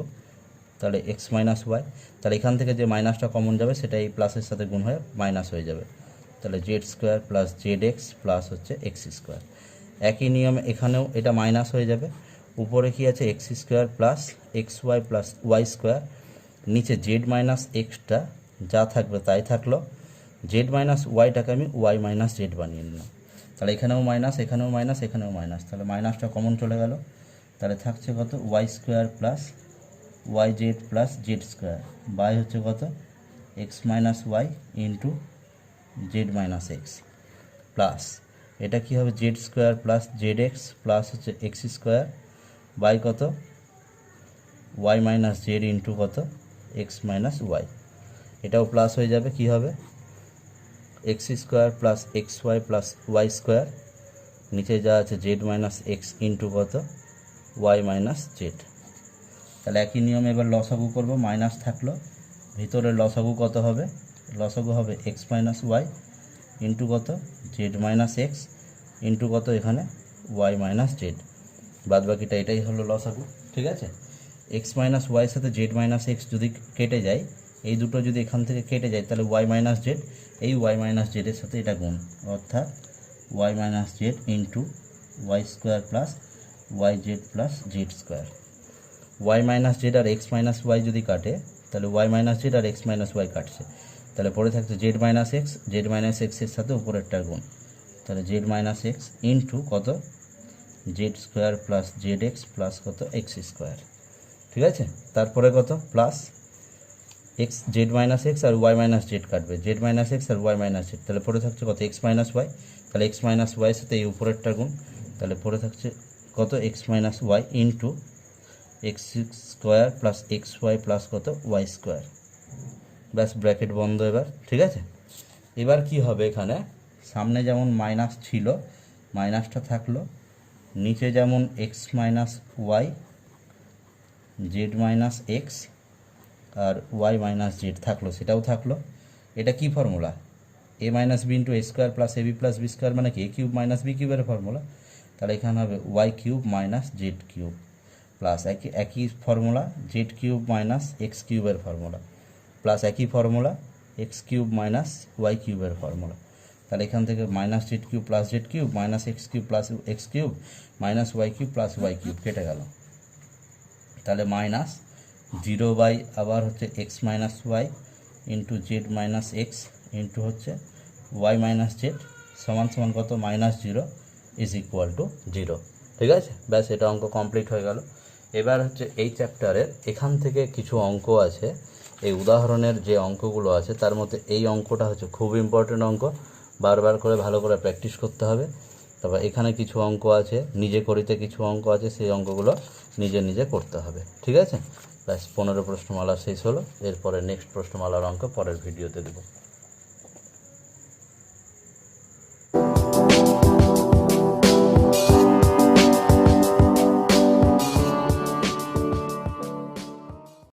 তাহলে এক্স মাইনাস ওয়াই, তাহলে এখান থেকে যে মাইনাসটা কমন যাবে সেটা এই প্লাসের সাথে গুণ হয়ে মাইনাস হয়ে যাবে, তাহলে z² প্লাস zx প্লাস হচ্ছে x²। একই নিয়মে এখানেও এটা মাইনাস হয়ে যাবে, উপরে কি আছে x² plus xy plus y², নিচে z মাইনাস এক্সটা যা থাকবে তাই থাকলো, z মাইনাস ওয়াইটাকে আমি ওয়াই মাইনাস জেড বানিয়ে নিলাম, তাহলে এখানেও মাইনাস, এখানেও মাইনাস, এখানেও মাইনাস, তাহলে মাইনাসটা কমন চলে গেল, তাহলে থাকছে কত y² plus yz plus z² by হচ্ছে কত x minus Y into z minus x plus এটা কি হবে z² প্লাস zx প্লাস হচ্ছে x² বাই কত ওয়াই মাইনাস জেড ইন্টু কত এক্স মাইনাস ওয়াই, এটাও প্লাস হয়ে যাবে, কি হবে x² plus xy plus y², নিচে যা আছে জেড মাইনাস এক্স ইন্টু কত ওয়াই মাইনাস জেড। তাহলে একই নিয়মে এবার লসাগু করব, মাইনাস থাকলো, ভিতরে লসাগু কত হবে, লসাগু হবে এক্স মাইনাস ওয়াই ইন্টু কত জেড মাইনাস এক্স ইন্টু কত এখানে ওয়াই মাইনাস জেড, বাদ বাকিটা এটাই হলো লসাগু। ঠিক আছে, এক্স মাইনাস ওয়াইয়ের সাথে জেড মাইনাস এক্স যদি কেটে যায়, এই দুটো যদি এখান থেকে কেটে যায়, তাহলে ওয়াই মাইনাস জেড, এই ওয়াই মাইনাস জেডের সাথে এটা গুণ, অর্থাৎ Y minus Z into y² plus Y Z plus z²। Y minus Z আর এক্স মাইনাস ওয়াই যদি কাটে, তাহলে ওয়াই মাইনাস জেড আর এক্স মাইনাস ওয়াই কাটছে, তাহলে পরে থাকছে Z minus X, Z minus এক্সের সাথে উপরেরটা গুণ, তাহলে জেড মাইনাস এক্স ইন্টু কত Z square plus Z X plus কত এক্স স্কোয়ার, ঠিক আছে। তারপরে কত plus X Z minus X আর ওয়াই মাইনাস জেড কাটবে, জেড মাইনাস এক্স আর ওয়াই মাইনাস জেড, তাহলে পড়ে থাকছে কত এক্স মাইনাস ওয়াই, তাহলে এক্স মাইনাস ওয়াইয়ের সাথে এই উপরেরটা গুণ, তাহলে পড়ে থাকছে কত x minus Y into x square plus X Y plus কত ওয়াই স্কোয়ার। ব্যাস ব্র্যাকেট বন্ধ এবার, ঠিক আছে। এবার কি হবে, এখানে সামনে যেমন মাইনাস ছিল মাইনাসটা থাকলো, নিচে যেমন X minus Y Z minus X আর ওয়াই মাইনাস জেড থাকলো, সেটাও থাকলো। এটা কি formula, A minus B into A square plus A B plus B square, মানে কি এ কিউব মাইনাস বি কিউবের ফর্মুলা। তাহলে এখানে হবে Y cube minus Z cube plus একই formula Z cube minus X কিউবের ফর্মুলা প্লাস একই formula X cube minus Y কিউবের ফর্মুলা। তাহলে এখান থেকে minus Z cube plus z cube minus x cube plus x cube minus y cube plus y cube কেটে গেল। তাহলে minus 0 by আবার হচ্ছে x minus Y into z minus x into হচ্ছে ওয়াই মাইনাস জেড সমান সমান কত -0 is equal two 0, ঠিক আছে। ব্যাস এটা অঙ্ক কমপ্লিট হয়ে গেল। এবার হচ্ছে এই চ্যাপ্টারের এখান থেকে কিছু অঙ্ক আছে, এই উদাহরণের যে অঙ্কগুলো আছে তার মধ্যে এই অঙ্কটা হচ্ছে খুব ইম্পর্টেন্ট অঙ্ক, বারবার করে ভালো করে প্র্যাকটিস করতে হবে। তারপর এখানে কিছু অঙ্ক আছে নিজে করিতে, কিছু অঙ্ক আছে সেই অঙ্কগুলো নিজে নিজে করতে হবে, ঠিক আছে। ব্যাস 15 প্রশ্নমালা শেষ হলো। এরপরে নেক্সট প্রশ্নমালার অঙ্ক পরের ভিডিওতে দেবো।